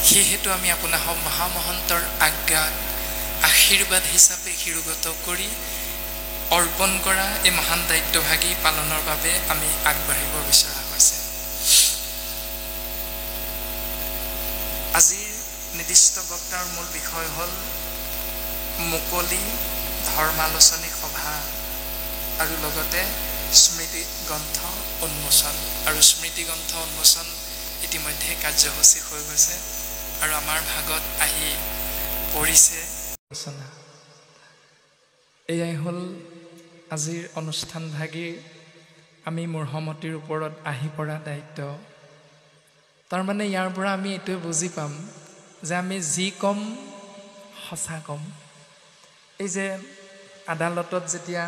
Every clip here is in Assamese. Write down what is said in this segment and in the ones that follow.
সেহেতু আমি আপোনাৰ মহামহন্তৰ আজ্ঞাত আশীৰ্বাদ হিচাপে শিৰোগত কৰি অৰ্পণ কৰা এই মহান দায়িত্বভাগী পালনৰ বাবে আমি আগবাঢ়িব বিচৰা হৈছে। আজিৰ নিৰ্দিষ্ট বক্তাৰ মূল বিষয় হ'ল মুকলি ধৰ্মালোচনী সভা আৰু লগতে স্মৃতি গ্ৰন্থ উন্মোচন। আৰু স্মৃতি গ্ৰন্থ উন্মোচন ইতিমধ্যে কাৰ্যসূচী হৈ গৈছে আৰু আমাৰ ভাগত আহি পৰিছে। এয়াই হ'ল আজিৰ অনুষ্ঠানভাগীৰ আমি মূৰ্হমতিৰ ওপৰত আহি পৰা দায়িত্ব। তাৰমানে ইয়াৰ পৰা আমি এইটোৱে বুজি পাম যে আমি যি ক'ম সঁচা ক'ম। এই যে আদালতত যেতিয়া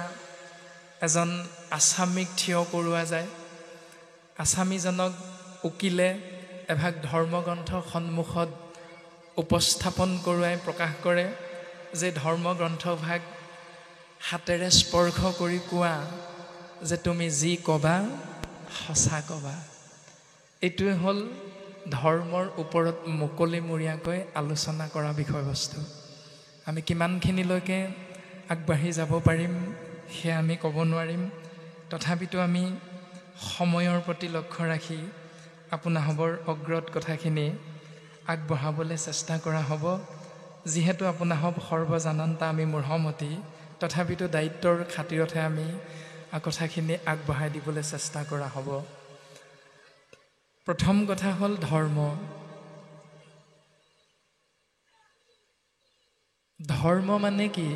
এজন আসামীক থিয় কৰোৱা যায়, আসামীজনক উকিলে এভাগ ধৰ্মগ্ৰন্থ সন্মুখত উপস্থাপন কৰোৱাই প্ৰকাশ কৰে যে ধৰ্মগ্ৰন্থভাগ হাতেৰে স্পৰ্শ কৰি কোৱা যে তুমি যি ক'বা সঁচা ক'বা। এইটোৱে হ'ল ধৰ্মৰ ওপৰত মুকলিমূৰীয়াকৈ আলোচনা কৰা বিষয়বস্তু। আমি কিমানখিনিলৈকে আগবাঢ়ি যাব পাৰিম সেয়া আমি ক'ব নোৱাৰিম। তথাপিতো আমি সময়ৰ প্ৰতি লক্ষ্য ৰাখি আপোনাসৱৰ অগ্ৰত কথাখিনি আগবঢ়াবলৈ চেষ্টা কৰা হ'ব। যিহেতু আপোনাসৱ সৰ্বজানন্তা আমি মূৰ্হমতি, তথাপিতো দায়িত্বৰ খাতিৰতহে আমি কথাখিনি আগবঢ়াই দিবলৈ চেষ্টা কৰা হ'ব। প্ৰথম কথা হ'ল ধৰ্ম। ধৰ্ম মানে কি?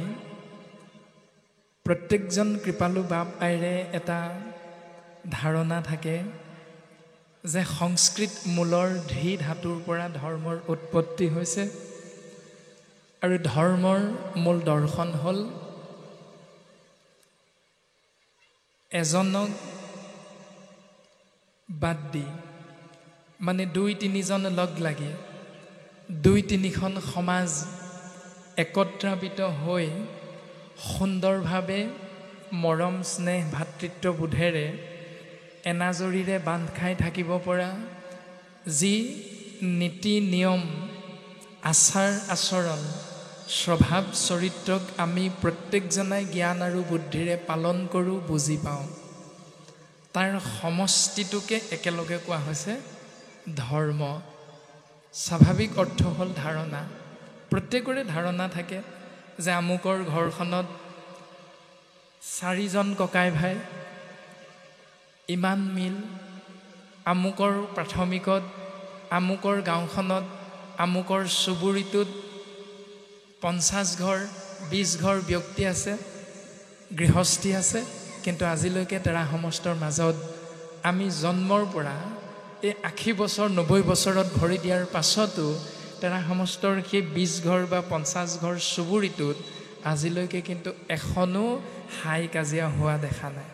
প্ৰত্যেকজন কৃপালু বাপ আইৰে এটা ধাৰণা থাকে যে সংস্কৃত মূলৰ ধী ধাতুৰ পৰা ধৰ্মৰ উৎপত্তি হৈছে আৰু ধৰ্মৰ মূল দৰ্শন হ'ল এজনক বাদ দি, মানে ২-৩জন লগ লাগি ২-৩খন সমাজ একত্ৰাৱিত হৈ সুন্দৰভাৱে মৰম স্নেহ ভাতৃত্ববোধেৰে এনাজৰীৰে বান্ধ খাই থাকিব পৰা যি নীতি নিয়ম আচাৰ আচৰণ স্বভাৱ চৰিত্ৰক আমি প্ৰত্যেকজনাই জ্ঞান আৰু বুদ্ধিৰে পালন কৰোঁ, বুজি পাওঁ, তাৰ সমষ্টিটোকে একেলগে কোৱা হৈছে ধৰ্ম। স্বাভাৱিক অৰ্থ হ'ল ধাৰণা। প্ৰত্যেকৰে ধাৰণা থাকে যে আমুকৰ ঘৰখনত 4জন ককাই ভাই, ইমান মিল, আমুকৰ প্ৰাথমিকত, আমুকৰ গাঁওখনত, আমুকৰ চুবুৰীটোত 50 ঘৰ 20 ঘৰ ব্যক্তি আছে, গৃহস্থী আছে। কিন্তু আজিলৈকে তেৰা সমষ্টৰ মাজত আমি জন্মৰ পৰা এই 80 বছৰ 90 বছৰত ভৰি দিয়াৰ পাছতো তেৰা সমষ্টৰ সেই 20 ঘৰ বা 50 ঘৰ চুবুৰীটোত আজিলৈকে কিন্তু এখনো হাই কাজিয়া হোৱা দেখা নাই।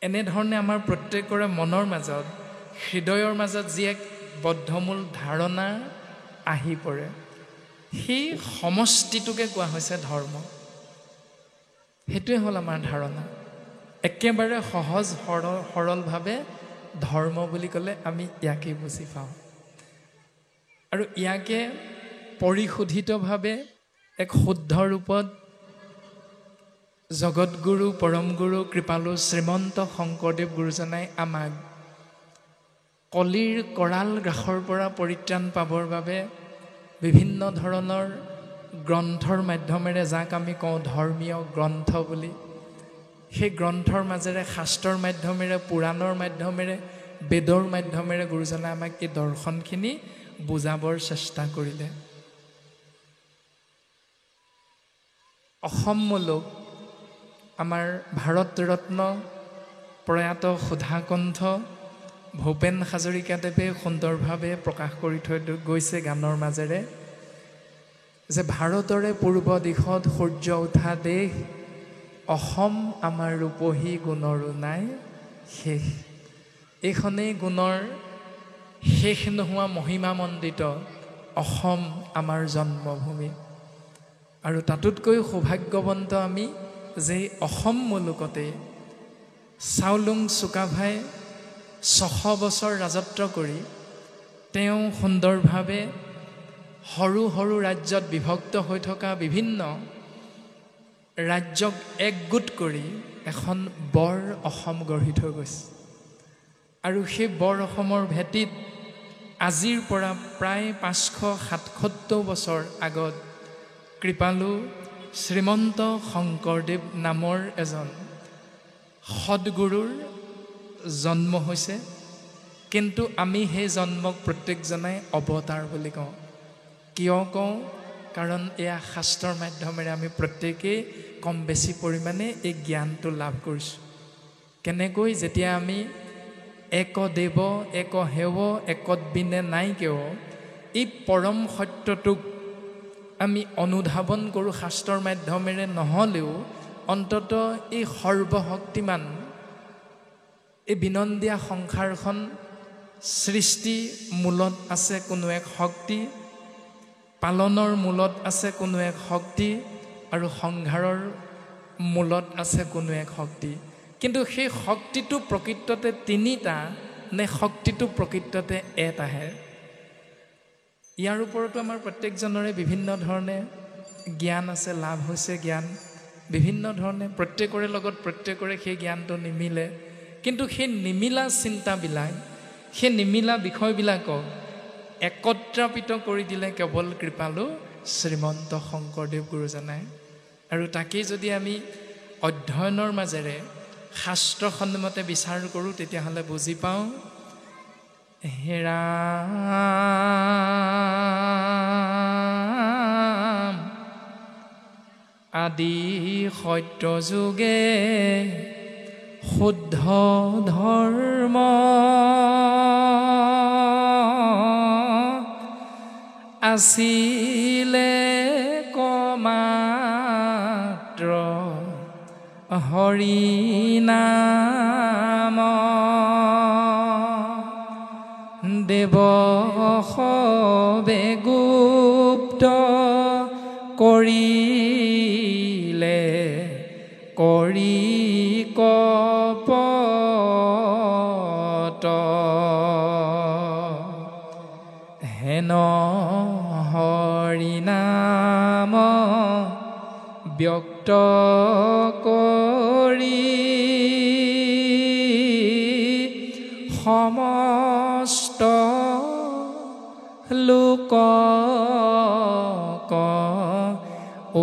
এনেধৰণে আমাৰ প্ৰত্যেকৰে মনৰ মাজত, হৃদয়ৰ মাজত যি এক বদ্ধমূল ধাৰণা আহি পৰে, সেই সমষ্টিটোকে কোৱা হৈছে ধৰ্ম। সেইটোৱে হ'ল আমাৰ ধাৰণা। একেবাৰে সহজ সৰলভাৱে ধৰ্ম বুলি ক'লে আমি ইয়াকেই বুজি পাওঁ। আৰু ইয়াকে পৰিশোধিতভাৱে এক শুদ্ধ ৰূপত জগতগুৰু পৰমগুৰু কৃপালু শ্ৰীমন্ত শংকৰদেৱ গুৰুজনাই আমাক কলিৰ কৰাল গ্ৰাসৰ পৰা পৰিত্ৰাণ পাবৰ বাবে বিভিন্ন ধৰণৰ গ্ৰন্থৰ মাধ্যমেৰে, যাক আমি কওঁ ধৰ্মীয় গ্ৰন্থ বুলি, সেই গ্ৰন্থৰ মাজেৰে শাস্ত্ৰৰ মাধ্যমেৰে, পুৰাণৰ মাধ্যমেৰে, বেদৰ মাধ্যমেৰে গুৰুজনাই আমাক এই দৰ্শনখিনি বুজাবৰ চেষ্টা কৰিলে। অসম মূলক আমাৰ ভাৰত ৰত্ন প্ৰয়াত সুধাকণ্ঠ ভূপেন হাজৰিকাদেৱে সুন্দৰভাৱে প্ৰকাশ কৰি থৈ গৈছে গানৰ মাজেৰে যে ভাৰতৰে পূৰ্ব দিশত সূৰ্য উঠা দেশ, অসম আমাৰ ৰূপহী গুণৰো নাই শেষ। এইখনেই গুণৰ শেষ নোহোৱা মহিমামণ্ডিত অসম আমাৰ জন্মভূমি। আৰু তাতোতকৈ সৌভাগ্যৱন্ত আমি যে অসম মুলুকতে চাওলুং চুকাফাই 600 বছৰ ৰাজত্ব কৰি তেওঁ সুন্দৰভাৱে সৰু সৰু ৰাজ্যত বিভক্ত হৈ থকা বিভিন্ন ৰাজ্যক একগোট কৰি এখন বৰ অসম গঢ়ি থৈ গৈছে। আৰু সেই বৰ অসমৰ ভেটিত আজিৰ পৰা প্ৰায় 577 বছৰ আগত কৃপালু শ্ৰীমন্ত শংকৰদেৱ নামৰ এজন সদগুৰুৰ জন্ম হৈছে। কিন্তু আমি সেই জন্মক প্ৰত্যেকজনাই অৱতাৰ বুলি কওঁ। কিয় কওঁ? কাৰণ এয়া শাস্ত্ৰৰ মাধ্যমেৰে আমি প্ৰত্যেকেই কম বেছি পৰিমাণে এই জ্ঞানটো লাভ কৰিছোঁ। কেনেকৈ? যেতিয়া আমি এক দেৱ এক হেৱ একৎবিনে নাইকেও এই পৰম সত্যটোক আমি অনুধাৱন কৰোঁ শাস্ত্ৰৰ মাধ্যমেৰে নহ'লেও অন্তত এই সৰ্বশক্তিমান এই বিনন্দীয়া সংসাৰখন সৃষ্টি মূলত আছে কোনো এক শক্তি, পালনৰ মূলত আছে কোনো এক শক্তি, আৰু সংহাৰৰ মূলত আছে কোনো এক শক্তি। কিন্তু সেই শক্তিটো প্ৰকৃততে তিনিটা নে শক্তিটো প্ৰকৃততে এটাহে? ইয়াৰ ওপৰতো আমাৰ প্ৰত্যেকজনৰে বিভিন্ন ধৰণে জ্ঞান আছে, লাভ হৈছে জ্ঞান বিভিন্ন ধৰণে, প্ৰত্যেকৰে লগত প্ৰত্যেকৰে সেই জ্ঞানটো নিমিলে। কিন্তু সেই নিমিলা চিন্তাবিলাক, সেই নিমিলা বিষয়বিলাকক একত্ৰাপিত কৰি দিলে কেৱল কৃপালু শ্ৰীমন্ত শংকৰদেৱ গুৰুজনাই। আৰু তাকেই যদি আমি অধ্যয়নৰ মাজেৰে শাস্ত্ৰসন্মতে বিচাৰ কৰোঁ তেতিয়াহ'লে বুজি পাওঁ, হে ৰাম আদি সত্য যুগে শুদ্ধ ধৰ্ম আছিলে কমাত্ৰ হৰি নাম দেৱ সবে গুপ্ত কৰিলে কৰি কপট হেন হৰি নাম ব্যক্ত কৰি সমস্ত লোকক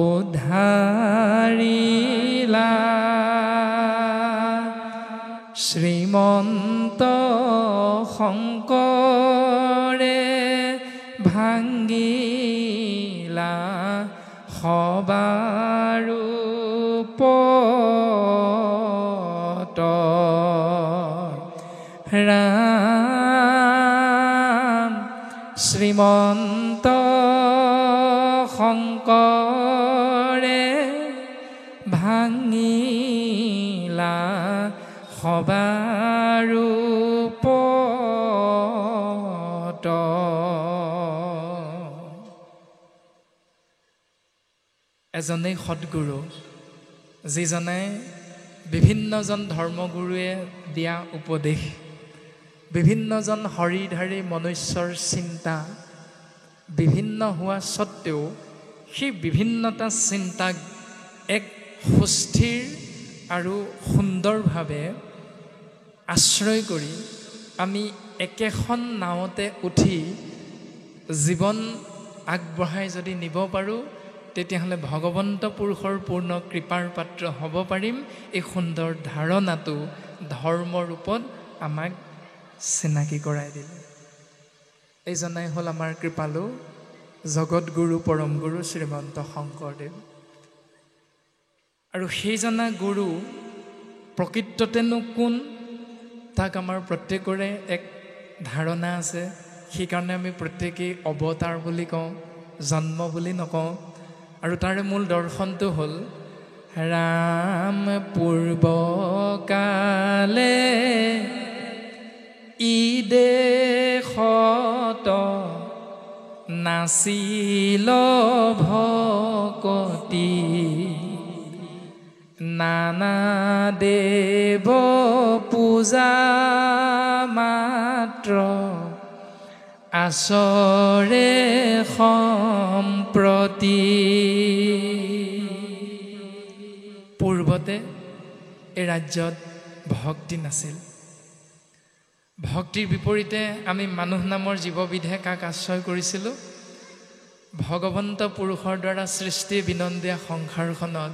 উদ্ধাৰিলা শ্ৰীমন্ত শংকৰে ভাঙ্গিলা সবাৰো পট ৰাম শ্ৰীমন্ত শংকৰে ভাঙ্গিলা সবাৰো পট। এজনেই সদগুৰু, যিজনে বিভিন্নজন ধৰ্মগুৰুৱে দিয়া উপদেশ, বিভিন্নজন হৰিধাৰী মনুষ্যৰ চিন্তা বিভিন্ন হোৱা স্বত্বেও সেই বিভিন্নতা চিন্তাক এক সুস্থিৰ আৰু সুন্দৰভাৱে আশ্ৰয় কৰি আমি একেখন নাৱতে উঠি জীৱন আগবঢ়াই যদি নিব পাৰোঁ তেতিয়াহ'লে ভগৱন্ত পুৰুষৰ পূৰ্ণ কৃপাৰ পাত্ৰ হ'ব পাৰিম। এই সুন্দৰ ধাৰণাটো ধৰ্ম ৰূপত আমাক চিনাকি কৰাই দিলে। এইজনাই হ'ল আমাৰ কৃপালু জগতগুৰু পৰম গুৰু শ্ৰীমন্ত শংকৰদেৱ। আৰু সেইজনা গুৰু প্ৰকৃততেনো কোন, তাক আমাৰ প্ৰত্যেকৰে এক ধাৰণা আছে। সেইকাৰণে আমি প্ৰত্যেকেই অৱতাৰ বুলি কওঁ, জন্ম বুলি নকওঁ। আৰু তাৰে মূল দৰ্শনটো হ'ল ৰাম পূৰ্বকালে ই দেশত নাছিল ভকতি নানা দেৱ পূজা মাত্ৰ আচৰে সম্প্ৰতি। পূৰ্বতে এই ৰাজ্যত ভক্তি নাছিল। ভক্তিৰ বিপৰীতে আমি মানুহ নামৰ জীৱবিধে কাক আশ্ৰয় কৰিছিলোঁ? ভগৱন্ত পুৰুষৰ দ্বাৰা সৃষ্টি বিনন্দীয়া সংসাৰখনত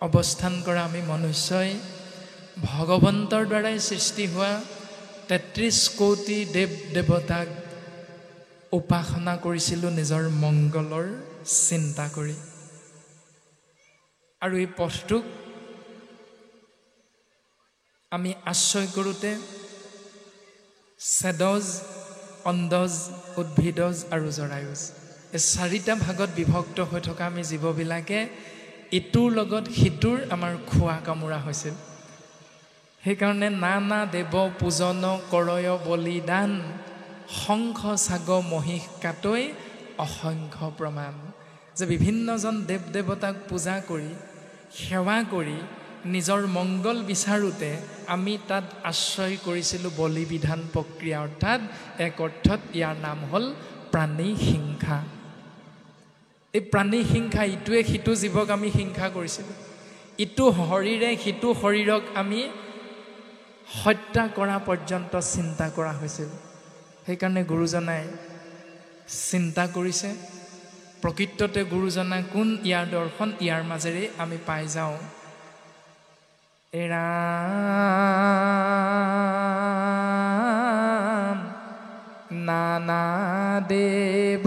অৱস্থান কৰা আমি মনুষ্যই ভগৱন্তৰ দ্বাৰাই সৃষ্টি হোৱা ৩৩ কোটি দেৱ দেৱতাক উপাসনা কৰিছিলোঁ নিজৰ মংগলৰ চিন্তা কৰি। আৰু এই পথটোক আমি আশ্ৰয় কৰোঁতে ছেদজ, অণ্ডজ, উদ্ভিদজ আৰু জৰায়ুজ, এই 4টা ভাগত বিভক্ত হৈ থকা আমি জীৱবিলাকে ইটোৰ লগত সিটোৰ আমাৰ খোৱা কামোৰা হৈছিল। সেইকাৰণে নানা দেৱ পূজন কৰয় বলিদান, শংখ চাগ মহিষ কাটৈ অসংখ্য প্ৰমাণ। যে বিভিন্নজন দেৱ দেৱতাক পূজা কৰি সেৱা কৰি নিজৰ মংগল বিচাৰোঁতে আমি তাত আশ্ৰয় কৰিছিলোঁ বলি বিধান প্ৰক্ৰিয়া, অৰ্থাৎ এক অৰ্থত ইয়াৰ নাম হ'ল প্ৰাণী হিংসা। এই প্ৰাণী হিংসা, ইটোৱে সিটো জীৱক আমি হিংসা কৰিছিলোঁ। ইটো শৰীৰে সিটো শৰীৰক আমি হত্যা কৰা পৰ্যন্ত চিন্তা কৰা হৈছিল। সেইকাৰণে গুৰুজনাই চিন্তা কৰিছে। প্ৰকৃততে গুৰুজনা কোন, ইয়াৰ দৰ্শন ইয়াৰ মাজেৰে আমি পাই যাওঁ। ৰাম নানা দেৱ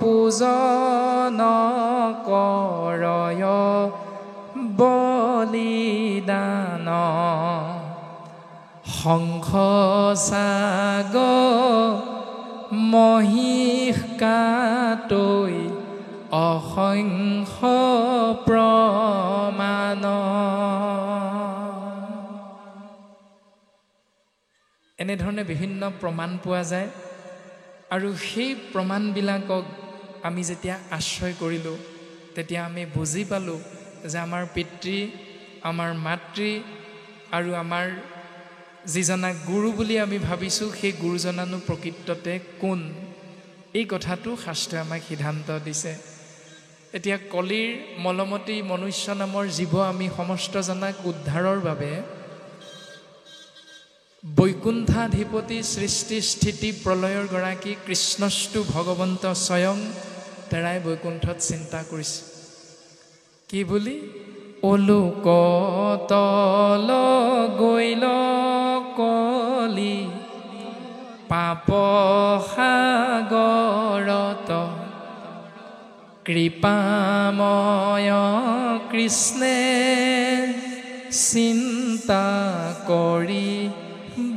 পূজন কৰয় বলিদান, শংখ চাগ মহিষ কাটৈ অসংখ্য প্ৰমাণ। এনেধৰণে বিভিন্ন প্ৰমাণ পোৱা যায়। আৰু সেই প্ৰমাণবিলাকক আমি যেতিয়া আশ্ৰয় কৰিলোঁ, তেতিয়া আমি বুজি পালোঁ যে আমাৰ পিতৃ, আমাৰ মাতৃ আৰু আমাৰ যিজনা গুৰু বুলি আমি ভাবিছোঁ, সেই গুৰুজনানো প্ৰকৃততে কোন? এই কথাটো শাস্ত্ৰই আমাক সিদ্ধান্ত দিছে। এতিয়া কলিৰ মলমতী মনুষ্য নামৰ জীৱ আমি সমস্তজনাক উদ্ধাৰৰ বাবে বৈকুণ্ঠাধিপতি সৃষ্টি স্থিতি প্ৰলয়ৰ গৰাকী কৃষ্ণস্তু ভগৱন্ত স্বয়ং তেৰাই বৈকুণ্ঠত চিন্তা কৰিছে। কি বুলি? অলোক তল গৈল কলি পাপ সাগৰত, কৃপাময় কৃষ্ণে চিন্তা কৰি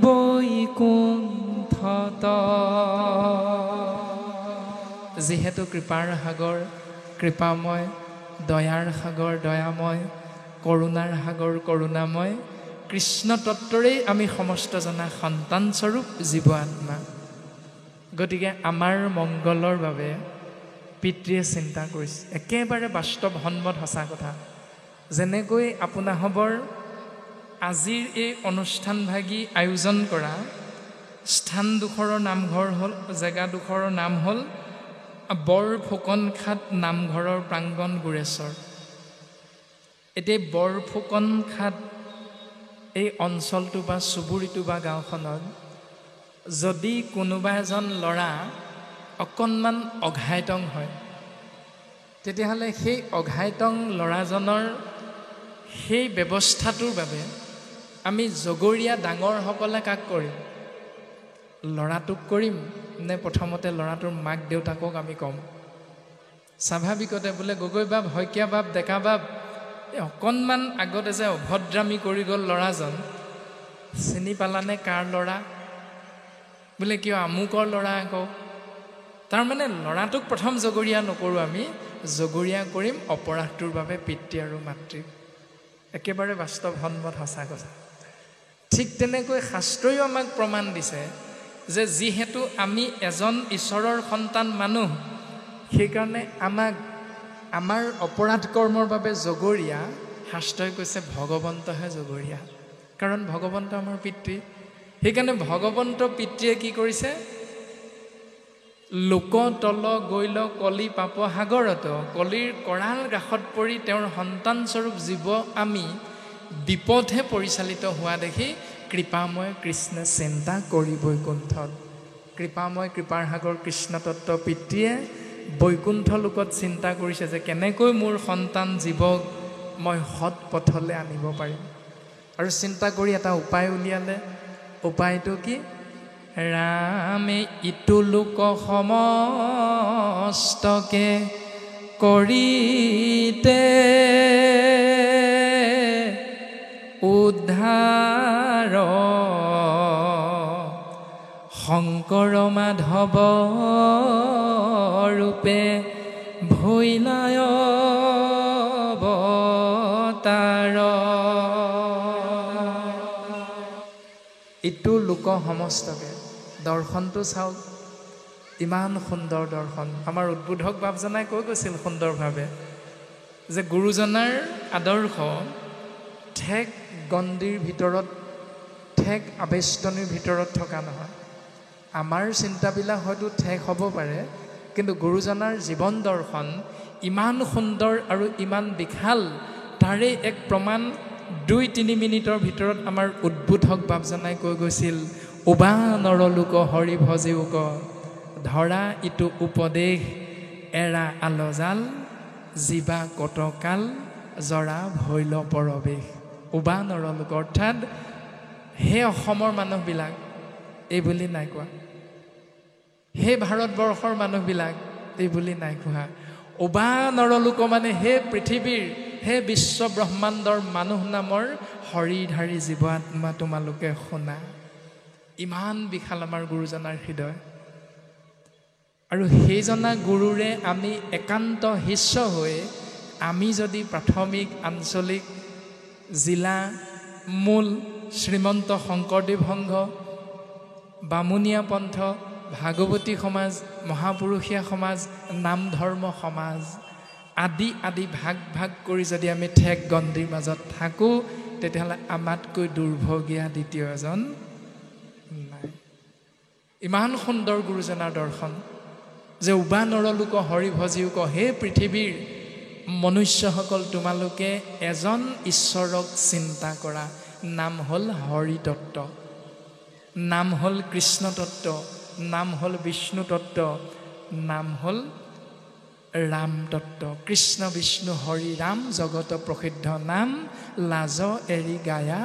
বৈকুণ্ঠত। যিহেতু কৃপাৰ সাগৰ কৃপাময়, দয়াৰ সাগৰ দয়াময়, কৰুণাৰ সাগৰ কৰুণাময়, কৃষ্ণ তত্ত্বৰেই আমি সমস্ত জনা সন্তানস্বৰূপ জীৱ আত্মা। গতিকে আমাৰ মংগলৰ বাবে পিতৃয়ে চিন্তা কৰিছে। একেবাৰে বাস্তৱ সন্মত সঁচা কথা। যেনেকৈ আপোনাসৱৰ আজিৰ এই অনুষ্ঠানভাগী আয়োজন কৰা স্থানডোখৰৰ নামঘৰ হ'ল, জেগাডোখৰৰ নাম হ'ল বৰফুকনখাট নামঘৰৰ প্ৰাংগণ গুৰেশ্বৰ। এতিয়া বৰফুকনখাট এই অঞ্চলটো বা চুবুৰীটো বা গাঁওখনত যদি কোনোবা এজন ল'ৰা অকণমান অঘাইতং হয়, তেতিয়াহ'লে সেই অঘাইতং ল'ৰাজনৰ সেই ব্যৱস্থাটোৰ বাবে আমি জগৰীয়া ডাঙৰসকলে কাক কৰিম? ল'ৰাটোক কৰিম নে প্ৰথমতে ল'ৰাটোৰ মাক দেউতাকক আমি ক'ম? স্বাভাৱিকতে বোলে গগৈ বাপ, শইকীয়া বাপ, ডেকা বাপ, অকণমান আগতে যে অভদ্ৰামী কৰি গ'ল ল'ৰাজন, চিনি পালানে কাৰ ল'ৰা? বোলে কিয় আমুকৰ ল'ৰা আকৌ। তাৰমানে ল'ৰাটোক প্ৰথম জগৰীয়া নকৰোঁ, আমি জগৰীয়া কৰিম অপৰাধটোৰ বাবে পিতৃ আৰু মাতৃক। একেবাৰে বাস্তৱ সন্মত সঁচা কথা। ঠিক তেনেকৈ শাস্ত্ৰইও আমাক প্ৰমাণ দিছে যে যিহেতু আমি এজন ঈশ্বৰৰ সন্তান মানুহ, সেইকাৰণে আমাক আমাৰ অপৰাধ কৰ্মৰ বাবে জগৰীয়া শাস্ত্ৰই কৈছে ভগৱন্তহে জগৰীয়া, কাৰণ ভগৱন্ত আমাৰ পিতৃ। সেইকাৰণে ভগৱন্ত পিতৃয়ে কি কৰিছে? লোক তল গৈল কলি পাপ সাগৰত কলিৰ কৰাল গ্ৰাসত পৰি তেওঁৰ সন্তানস্বৰূপ জীৱ আমি বিপথে পৰিচালিত হোৱা দেখি কৃপাময় কৃষ্ণে চিন্তা কৰি বৈকুণ্ঠত কৃপাময় কৃপাৰ সাগৰ কৃষ্ণ তত্ত্ব পিতৃয়ে বৈকুণ্ঠ লোকত চিন্তা কৰিছে যে কেনেকৈ মোৰ সন্তান জীৱক মই সৎ পথলৈ আনিব পাৰিম আৰু চিন্তা কৰি এটা উপায় উলিয়ালে উপায়টো কি ৰামে ইটো লোক সমস্তকে কৰিতে উদ্ধাৰ শংকৰ মাধৱ ৰূপে ভৈলায় অৱতাৰ ইটো লোক সমস্তকে দৰ্শনটো চাওক ইমান সুন্দৰ দৰ্শন আমাৰ উদ্বোধক বাপজনাই কৈ গৈছিল সুন্দৰভাৱে যে গুৰুজনাৰ আদৰ্শ ঠেক গণ্ডিৰ ভিতৰত ঠেক আবেষ্টনীৰ ভিতৰত থকা নহয় আমাৰ চিন্তাবিলাক হয়তো ঠেক হ'ব পাৰে কিন্তু গুৰুজনাৰ জীৱন দৰ্শন ইমান সুন্দৰ আৰু ইমান বিশাল তাৰে এক প্ৰমাণ 2-3 মিনিটৰ ভিতৰত আমাৰ উদ্বোধক বাপজনাই কৈ গৈছিল উবা নৰলোক হৰি ভজিউক ধৰা ইটো উপদেশ এৰা আলজাল জীৱা কতকাল জৰা ভৈল পৰৱেশ উবা নৰলোক অৰ্থাৎ হে অসমৰ মানুহবিলাক এই বুলি নাই কোৱা হে ভাৰতবৰ্ষৰ মানুহবিলাক এই বুলি নাই কোৱা উবা নৰলোক মানে হে পৃথিৱীৰ হে বিশ্ব ব্ৰহ্মাণ্ডৰ মানুহ নামৰ হৰিধাৰী জীৱ আত্মা তোমালোকে শুনা ইমান বিশাল আমাৰ গুৰুজনাৰ হৃদয় আৰু সেইজনা গুৰুৰে আমি একান্ত শিষ্য হৈ আমি যদি প্ৰাথমিক আঞ্চলিক জিলা মূল শ্ৰীমন্ত শংকৰদেৱ সংঘ বামুণীয়া পন্থ ভাগৱতী সমাজ মহাপুৰুষীয়া সমাজ নাম ধৰ্ম সমাজ আদি আদি ভাগ ভাগ কৰি যদি আমি ঠেক গণ্ডিৰ মাজত থাকোঁ তেতিয়াহ'লে আমাতকৈ দুৰ্ভগীয়া দ্বিতীয় এজন নাই ইমান সুন্দৰ গুৰুজনাৰ দৰ্শন যে উবা নৰলোক হৰি ভজিউক হে পৃথিৱীৰ মনুষ্যসকল তোমালোকে এজন ঈশ্বৰক চিন্তা কৰা নাম হ'ল হৰি তত্ত্ব নাম হ'ল কৃষ্ণ তত্ত্ব নাম হ'ল বিষ্ণু তত্ত্ব নাম হ'ল ৰাম তত্ত্ব কৃষ্ণ বিষ্ণু হৰি ৰাম জগত প্ৰসিদ্ধ নাম লাজ এৰি গায়া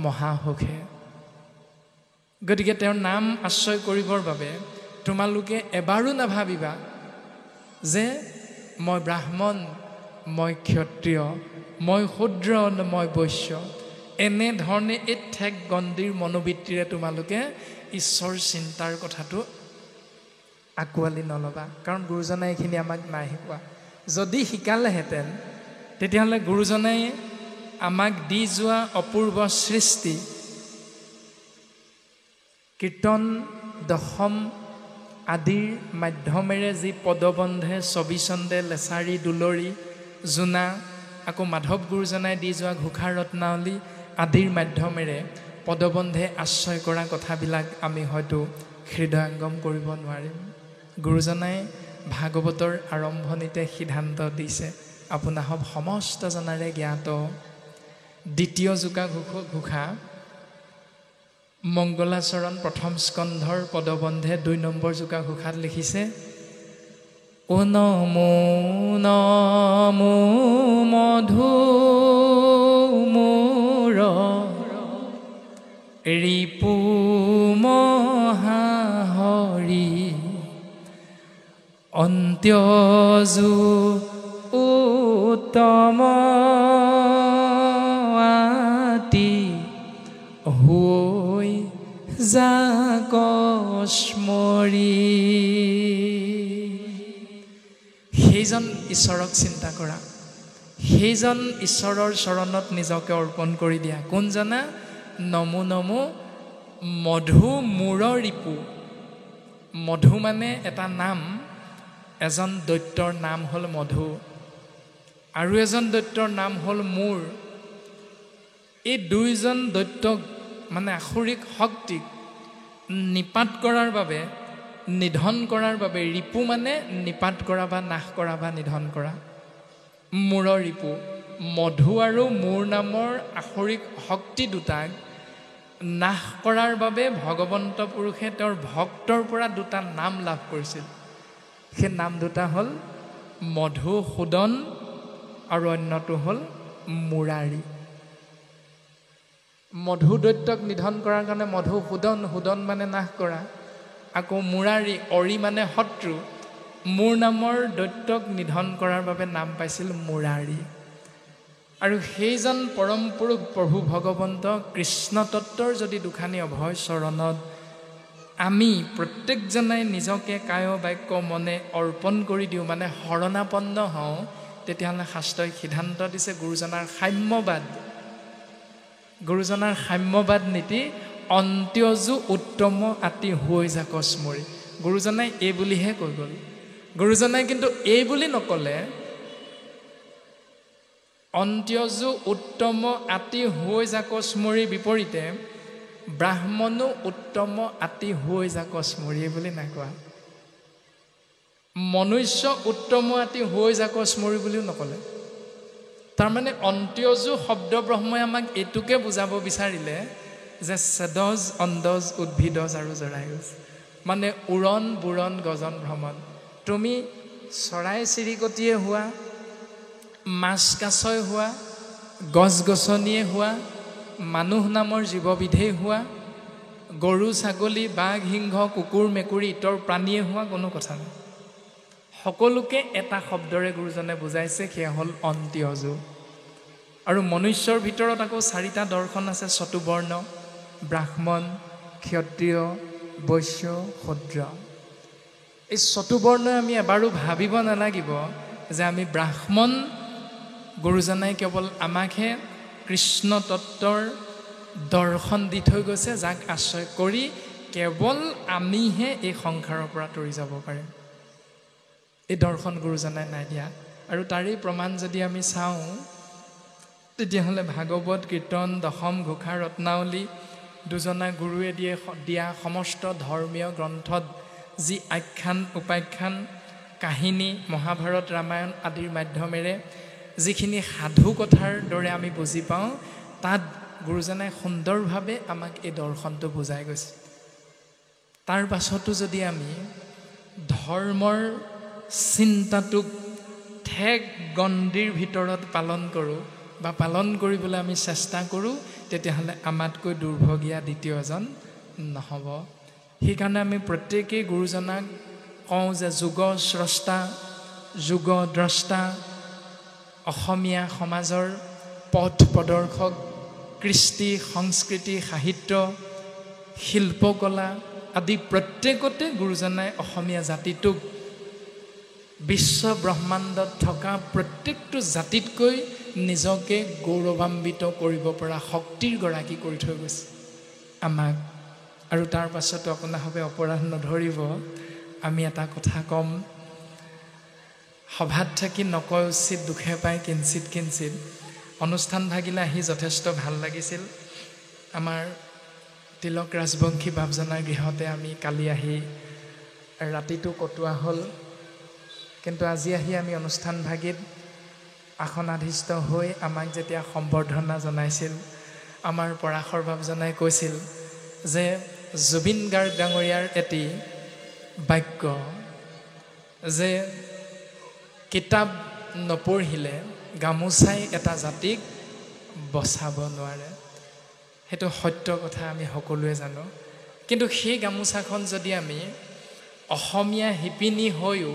মহাসুখে গতিকে তেওঁৰ নাম আশ্ৰয় কৰিবৰ বাবে তোমালোকে এবাৰো নাভাবিবা যে মই ব্ৰাহ্মণ মই ক্ষত্ৰিয় মই শূদ্ৰ মই বৈশ্য এনেধৰণে এই ঠেক গণ্ডিৰ মনোবৃত্তিৰে তোমালোকে ঈশ্বৰ চিন্তাৰ কথাটো আঁকোৱালি নল'বা কাৰণ গুৰুজনাই এইখিনি আমাক নাই শিকোৱা যদি শিকালেহেঁতেন তেতিয়াহ'লে গুৰুজনাই আমাক দি যোৱা অপূৰ্ব সৃষ্টি কীৰ্তন দশম আদিৰ মাধ্যমেৰে যি পদবন্ধে ছবিচন্দে লেচাৰী দুলৰী জোনা আকৌ মাধৱ গুৰুজনাই দি যোৱা ঘোষা ৰত্নাৱলী আদিৰ মাধ্যমেৰে পদবন্ধে আশ্ৰয় কৰা কথাবিলাক আমি হয়তো হৃদয়ংগম কৰিব নোৱাৰিম গুৰুজনাই ভাগৱতৰ আৰম্ভণিতে সিদ্ধান্ত দিছে আপোনাসৱ সমস্ত জনাৰে জ্ঞাত দ্বিতীয় জোকা ঘোষা মংগলাচৰণ প্ৰথম স্কন্ধৰ পদবন্ধে 2 নম্বৰ জোকা ঘোষাত লিখিছে ও নমো নমো মধু মোৰ ৰিপু মহাহৰি অন্ত্যজু উত্তম আতি হৈ যাকস্মৰি সেইজন ঈশ্বৰক চিন্তা কৰা সেইজন ঈশ্বৰৰ চৰণত নিজকে অৰ্পণ কৰি দিয়া কোনজনা নমো নমো মধু মূৰ ৰিপু মধু মানে এটা নাম এজন দৈত্যৰ নাম হ'ল মধু আৰু এজন দৈত্যৰ নাম হ'ল মূৰ এই দুইজন দৈত্যক মানে আসুৰিক শক্তিক নিপাত কৰাৰ বাবে নিধন কৰাৰ বাবে, ৰিপু মানে নিপাত কৰা বা নাশ কৰা বা নিধন কৰা, মূৰৰ ৰিপু, মধু আৰু মূৰ নামৰ আসুৰিক শক্তি দুটাক নাশ কৰাৰ বাবে ভগৱন্ত পুৰুষে তেওঁৰ ভক্তৰ পৰা দুটা নাম লাভ কৰিছিল। সেই নাম দুটা হ'ল মধুসূদন আৰু অন্যটো হ'ল মুৰাৰী। মধু দৈত্যক নিধন কৰাৰ কাৰণে মধুসূদন, সুদন মানে নাশ কৰা, আকৌ মুৰাৰী, অৰি মানে শত্ৰু, মূৰ নামৰ দৈত্যক নিধন কৰাৰ বাবে নাম পাইছিল মুৰাৰী। আৰু সেইজন পৰম পুৰুষ প্ৰভু ভগৱন্ত কৃষ্ণ তত্ত্বৰ যদি দুখানি অভয় চৰণত আমি প্ৰত্যেকজনাই নিজকে কায় বাক্য মনে অৰ্পণ কৰি দিওঁ, মানে শৰণাপন্ন হওঁ, তেতিয়াহ'লে শাস্ত্ৰই সিদ্ধান্ত দিছে গুৰুজনাৰ সাম্যবাদ, গুৰুজনাৰ সাম্যবাদ নীতি অন্ত্যজু উত্তম আতি হৈ যাক স্মৰি। গুৰুজনাই এই বুলিহে কৈ গ'ল। গুৰুজনাই কিন্তু এই বুলি নক'লে, অন্ত্যজু উত্তম আতি হৈ যাক স্মৰিৰ বিপৰীতে ব্ৰাহ্মণো উত্তম আতি হৈ যাক স্মৰি বুলি নাকোৱা। মনুষ্য উত্তম আতি হৈ যাক স্মৰি বুলিও নক'লে। তাৰমানে অন্ত্যজু শব্দ ব্ৰহ্মই আমাক এইটোকে বুজাব বিচাৰিলে যে চেদজ, অন্দজ, উদ্ভিদজ আৰু জৰায়ুজ, মানে উৰণ, বুৰণ, গজন, ভ্ৰমণ। তুমি চৰাই চিৰিকটিয়ে হোৱা, মাছ কাছই হোৱা, গছ গছনিয়ে হোৱা, মানুহ নামৰ জীৱবিধেই হোৱা, গৰু ছাগলী বাঘ সিংহ কুকুৰ মেকুৰী ইতৰ প্ৰাণীয়ে হোৱা, কোনো কথা নাই। সকলোকে এটা শব্দৰে গুৰুজনে বুজাইছে, সেয়া হ'ল অন্ত্যজু। আৰু মনুষ্যৰ ভিতৰত আকৌ 4টা দৰ্শন আছে, চতুবৰ্ণ, ব্ৰাহ্মণ, ক্ষত্ৰিয়, বৈশ্য, শূদ্ৰ। এই চতুবৰ্ণই আমি এবাৰো ভাবিব নালাগিব যে আমি ব্ৰাহ্মণ। গুৰুজনাই কেৱল আমাকহে কৃষ্ণ তত্ত্বৰ দৰ্শন দি থৈ গৈছে, যাক আশ্ৰয় কৰি কেৱল আমিহে এই সংসাৰৰ পৰা তৰি যাব পাৰিম। এই দৰ্শন গুৰুজনাই নাই দিয়া। আৰু তাৰেই প্ৰমাণ যদি আমি চাওঁ, তেতিয়াহ'লে ভাগৱত, কীৰ্তন, দশম ঘোষা, ৰত্নাৱলী, দুজনা গুৰুৱে দিয়া সমস্ত ধৰ্মীয় গ্ৰন্থত যি আখ্যান উপাখ্যান কাহিনী, মহাভাৰত ৰামায়ণ আদিৰ মাধ্যমেৰে যিখিনি সাধু কথাৰ দৰে আমি বুজি পাওঁ, তাত গুৰুজনাই সুন্দৰভাৱে আমাক এই দৰ্শনটো বুজাই গৈছে। তাৰ পাছতো যদি আমি ধৰ্মৰ চিন্তাটোক ঠেক গণ্ডিৰ ভিতৰত পালন কৰোঁ বা পালন কৰিবলৈ আমি চেষ্টা কৰোঁ, তেতিয়াহ'লে আমাতকৈ দুৰ্ভগীয়া দ্বিতীয় এজন নহ'ব। সেইকাৰণে আমি প্ৰত্যেকেই গুৰুজনাক কওঁ যে যুগ স্ৰষ্টা, যুগ দ্ৰষ্টা, অসমীয়া সমাজৰ পথ প্ৰদৰ্শক, কৃষ্টি সংস্কৃতি সাহিত্য শিল্পকলা আদি প্ৰত্যেকতে গুৰুজনাই অসমীয়া জাতিটোক বিশ্ব ব্ৰহ্মাণ্ডত থকা প্ৰত্যেকটো জাতিতকৈ নিজকে গৌৰৱান্বিত কৰিব পৰা শক্তিৰ গৰাকী কৰি থৈ গৈছে আমাক। আৰু তাৰ পাছতো আপোনাভাৱে অপৰাধ নধৰিব, আমি এটা কথা ক'ম, সভাত থাকি নকয় উচিত দুখে পায় কিঞ্চিত কিঞ্চিত। অনুষ্ঠান ভাগিলে আহি যথেষ্ট ভাল লাগিছিল। আমাৰ তিলক ৰাজবংশী বাপজনাৰ গৃহতে আমি কালি আহি ৰাতিটো কটোৱা হ'ল। কিন্তু আজি আহি আমি অনুষ্ঠান ভাগিত আসনাধিষ্ঠ হৈ আমাক যেতিয়া সম্বৰ্ধনা জনাইছিল, আমাৰ পৰাশৰ বাপজনাই কৈছিল যে জুবিন গাৰ্গ ডাঙৰীয়াৰ এটি বাক্য যে কিতাপ নপঢ়িলে গামোচাই এটা জাতিক বচাব নোৱাৰে। সেইটো সত্য কথা, আমি সকলোৱে জানো। কিন্তু সেই গামোচাখন যদি আমি অসমীয়া শিপিনী হৈও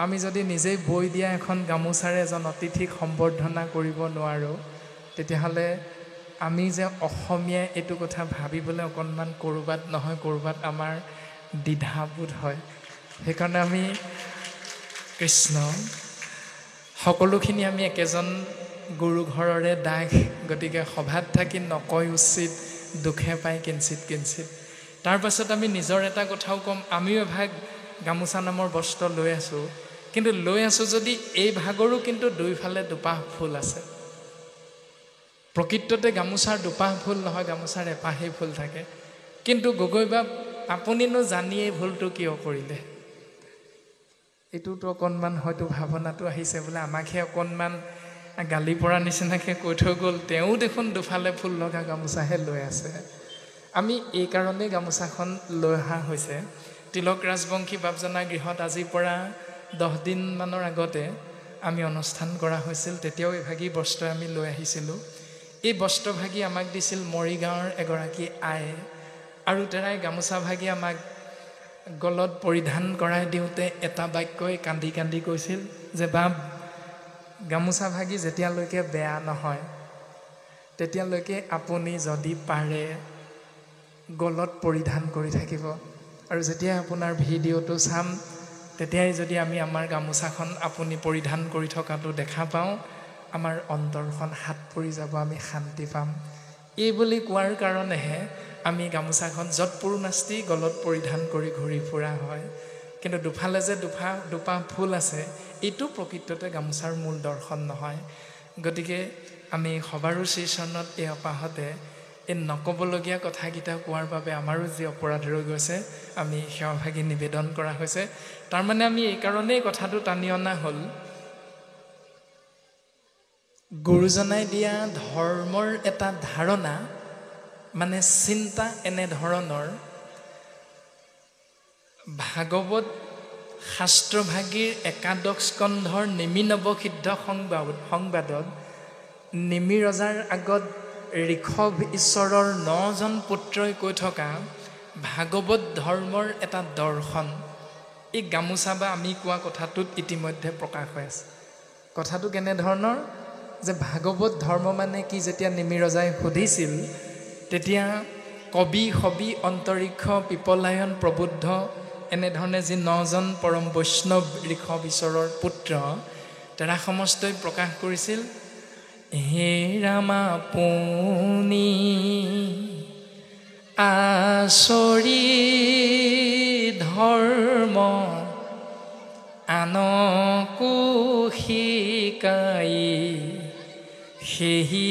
আমি যদি নিজেই বৈ দিয়া এখন গামোচাৰে এজন অতিথিক সম্বৰ্ধনা কৰিব নোৱাৰোঁ, তেতিয়াহ'লে আমি যে অসমীয়া এইটো কথা ভাবিবলৈ অকণমান ক'ৰবাত নহয় ক'ৰবাত আমাৰ দ্বিধাবোধ হয়। সেইকাৰণে আমি কৃষ্ণ সকলোখিনি আমি একেজন গুৰু ঘৰৰে দাস, গতিকে সভাত থাকি নকয় উচিত দুখে পায় কিঞ্চিত কিঞ্চিত। তাৰ পাছত আমি নিজৰ এটা কথাও ক'ম, আমিও এভাগ গামোচা নামৰ বস্ত্ৰ লৈ আছোঁ, কিন্তু লৈ আছোঁ যদি এই ভাগৰো কিন্তু দুইফালে দুপাহ ফুল আছে। প্ৰকৃততে গামোচাৰ দুপাহ ফুল নহয়, গামোচাৰ এপাহেই ফুল থাকে। কিন্তু গগৈবাপ আপুনিনো জানিয়ে ভুলটো কিয় কৰিলে? এইটোতো অকণমান হয়তো ভাৱনাটো আহিছে বোলে আমাকহে অকণমান গালি পৰা নিচিনাকৈ কৈ থৈ গ'ল, তেওঁ দেখোন দুফালে ফুল লগা গামোচাহে লৈ আছে। আমি এইকাৰণেই গামোচাখন লৈ অহা হৈছে। তিলক ৰাজবংশী বাপজনা গৃহত আজিৰ পৰা 10 দিনমানৰ আগতে আমি অনুষ্ঠান কৰা হৈছিল, তেতিয়াও এভাগী বস্ত্ৰ আমি লৈ আহিছিলোঁ। এই বস্ত্ৰভাগী আমাক দিছিল মৰিগাঁৱৰ এগৰাকী আয়ে, আৰু তেৰাই গামোচাভাগী আমাক গলত পৰিধান কৰাই দিওঁতে এটা বাক্যই কান্দি কান্দি কৈছিল যে বাপ, গামোচাভাগী যেতিয়ালৈকে বেয়া নহয় তেতিয়ালৈকে আপুনি যদি পাৰে গলত পৰিধান কৰি থাকিব, আৰু যেতিয়া আপোনাৰ ভিডিঅ'টো চাম তেতিয়াই যদি আমি আমাৰ গামোচাখন আপুনি পৰিধান কৰি থকাটো দেখা পাওঁ, আমাৰ অন্তৰখন হাত পৰি যাব, আমি শান্তি পাম। এই বুলি কোৱাৰ কাৰণেহে আমি গামোচাখন য'ত পূৰ্ণাস্তি গলত পৰিধান কৰি ঘূৰি ফুৰা হয়। কিন্তু দুফালে যে দুপাহ ফুল আছে, এইটো প্ৰকৃততে গামোচাৰ মূল দৰ্শন নহয়। গতিকে আমি সবাৰো শ্ৰীচৰণত এই অপাহতে এই নক'বলগীয়া কথাকেইটা কোৱাৰ বাবে আমাৰো যি অপৰাধ ৰৈ গৈছে, আমি সেৱাভাগী নিবেদন কৰা হৈছে। তাৰমানে আমি এইকাৰণেই কথাটো টানি অনা হ'ল, গুৰুজনাই দিয়া ধৰ্মৰ এটা ধাৰণা মানে চিন্তা এনেধৰণৰ, ভাগৱত শাস্ত্ৰভাগীৰ 11 স্কন্ধৰ নিমি নৱসিদ্ধ সংবাদত নিমি ৰজাৰ আগত ঋষভ ঈশ্বৰৰ 9জন পুত্ৰই কৈ থকা ভাগৱত ধৰ্মৰ এটা দৰ্শন, এই গামোচা বা আমি কোৱা কথাটোত ইতিমধ্যে প্ৰকাশ হৈ আছে। কথাটো কেনেধৰণৰ যে ভাগৱত ধৰ্ম মানে কি, যেতিয়া নিমি ৰজাই সুধিছিল তেতিয়া কবি সবি অন্তৰিক্ষ পিপলায়ন প্ৰবুদ্ধ এনেধৰণে যি 9জন পৰম বৈষ্ণৱ ঋষভ ঈশ্বৰৰ পুত্ৰ, তেৰা সমস্তই প্ৰকাশ কৰিছিল, হে ৰামা পুনি আচৰি ধৰ্ম আনকো শিকাই, সেহি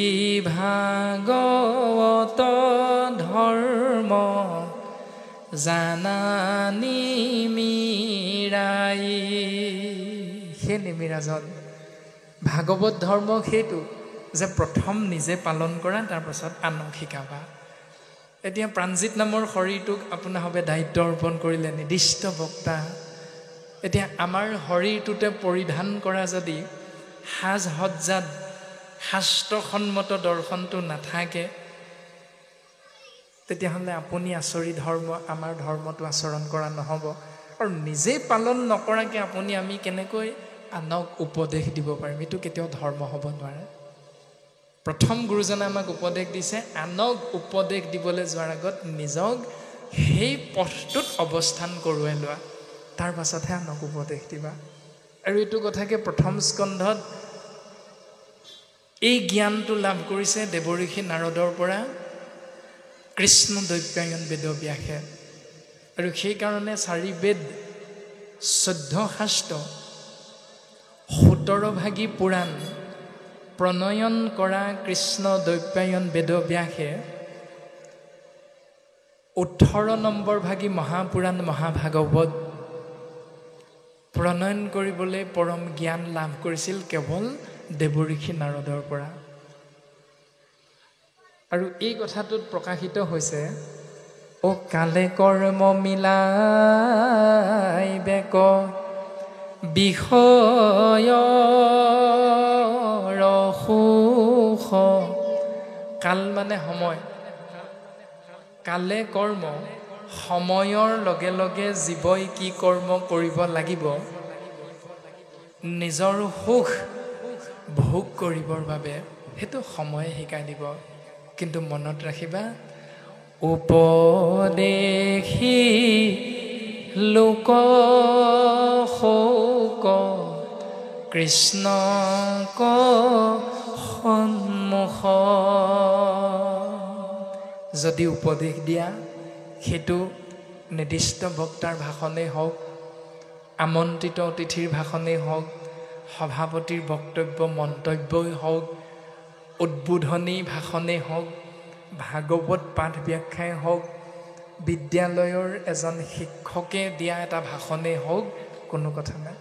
ভাগৱত ধৰ্ম জানা নিমিৰাই। সেই নিমিৰাজন ভাগৱত ধৰ্ম সেইটো যে প্ৰথম নিজে পালন কৰা, তাৰপাছত আনক শিকাবা। এতিয়া প্ৰাণজিত নামৰ শৰীৰটোক আপোনাৰভাৱে দায়িত্ব অৰ্পণ কৰিলে নিৰ্দিষ্ট বক্তা। এতিয়া আমাৰ শৰীৰটোতে পৰিধান কৰা যদি সাজ সজ্জাত শাস্ত্ৰসন্মত দৰ্শনটো নাথাকে, তেতিয়াহ'লে আপুনি আচৰি ধৰ্ম, আমাৰ ধৰ্মটো আচৰণ কৰা নহ'ব। আৰু নিজে পালন নকৰাকৈ আপুনি আমি কেনেকৈ আনক উপদেশ দিব পাৰিম? এইটো কেতিয়াও ধৰ্ম হ'ব নোৱাৰে। প্ৰথম গুৰুজনে আমাক উপদেশ দিছে, আনক উপদেশ দিবলৈ যোৱাৰ আগত নিজক সেই পথটোত অৱস্থান কৰোৱাই লোৱা, তাৰ পাছতহে আনক উপদেশ দিবা। আৰু এইটো কথাকে প্ৰথম স্কন্ধত এই জ্ঞানটো লাভ কৰিছে দেৱঋষি নাৰদৰ পৰা কৃষ্ণ দৈপায়ন বেদব্যাসে। আৰু সেইকাৰণে 4 বেদ 14 শাস্ত্ৰ 17 ভাগী পুৰাণ প্ৰণয়ন কৰা কৃষ্ণ দৈপায়ন বেদব্যাসে 18 নম্বৰ ভাগী মহাপুৰাণ মহাভাগৱত প্ৰণয়ন কৰিবলৈ পৰম জ্ঞান লাভ কৰিছিল কেৱল দেৱঋষি নাৰদৰ পৰা। আৰু এই কথাটোত প্ৰকাশিত হৈছে, অ কালে কৰ্ম মিলাই বেক বিষয় ৰসুখ। কাল মানে সময়, কালে কৰ্ম, সময়ৰ লগে লগে জীৱই কি কৰ্ম কৰিব লাগিব নিজৰ সুখ ভোগ কৰিবৰ বাবে, সেইটো সময়ে শিকাই দিব। কিন্তু মনত ৰাখিবা, উপদেশী লোক শোক কৃষ্ণক সন্মুখ। যদি উপদেশ দিয়া সেইটো নিৰ্দিষ্ট বক্তাৰ ভাষণেই হওক, আমন্ত্ৰিত অতিথিৰ ভাষণেই হওক, সভাপতিৰ বক্তব্য মন্তব্যই হওক, উদ্বোধনী ভাষণেই হওক, ভাগৱত পাঠ ব্যাখ্যাই হওক, বিদ্যালয়ৰ এজন শিক্ষকে দিয়া এটা ভাষণেই হওক, কোনো কথা নাই।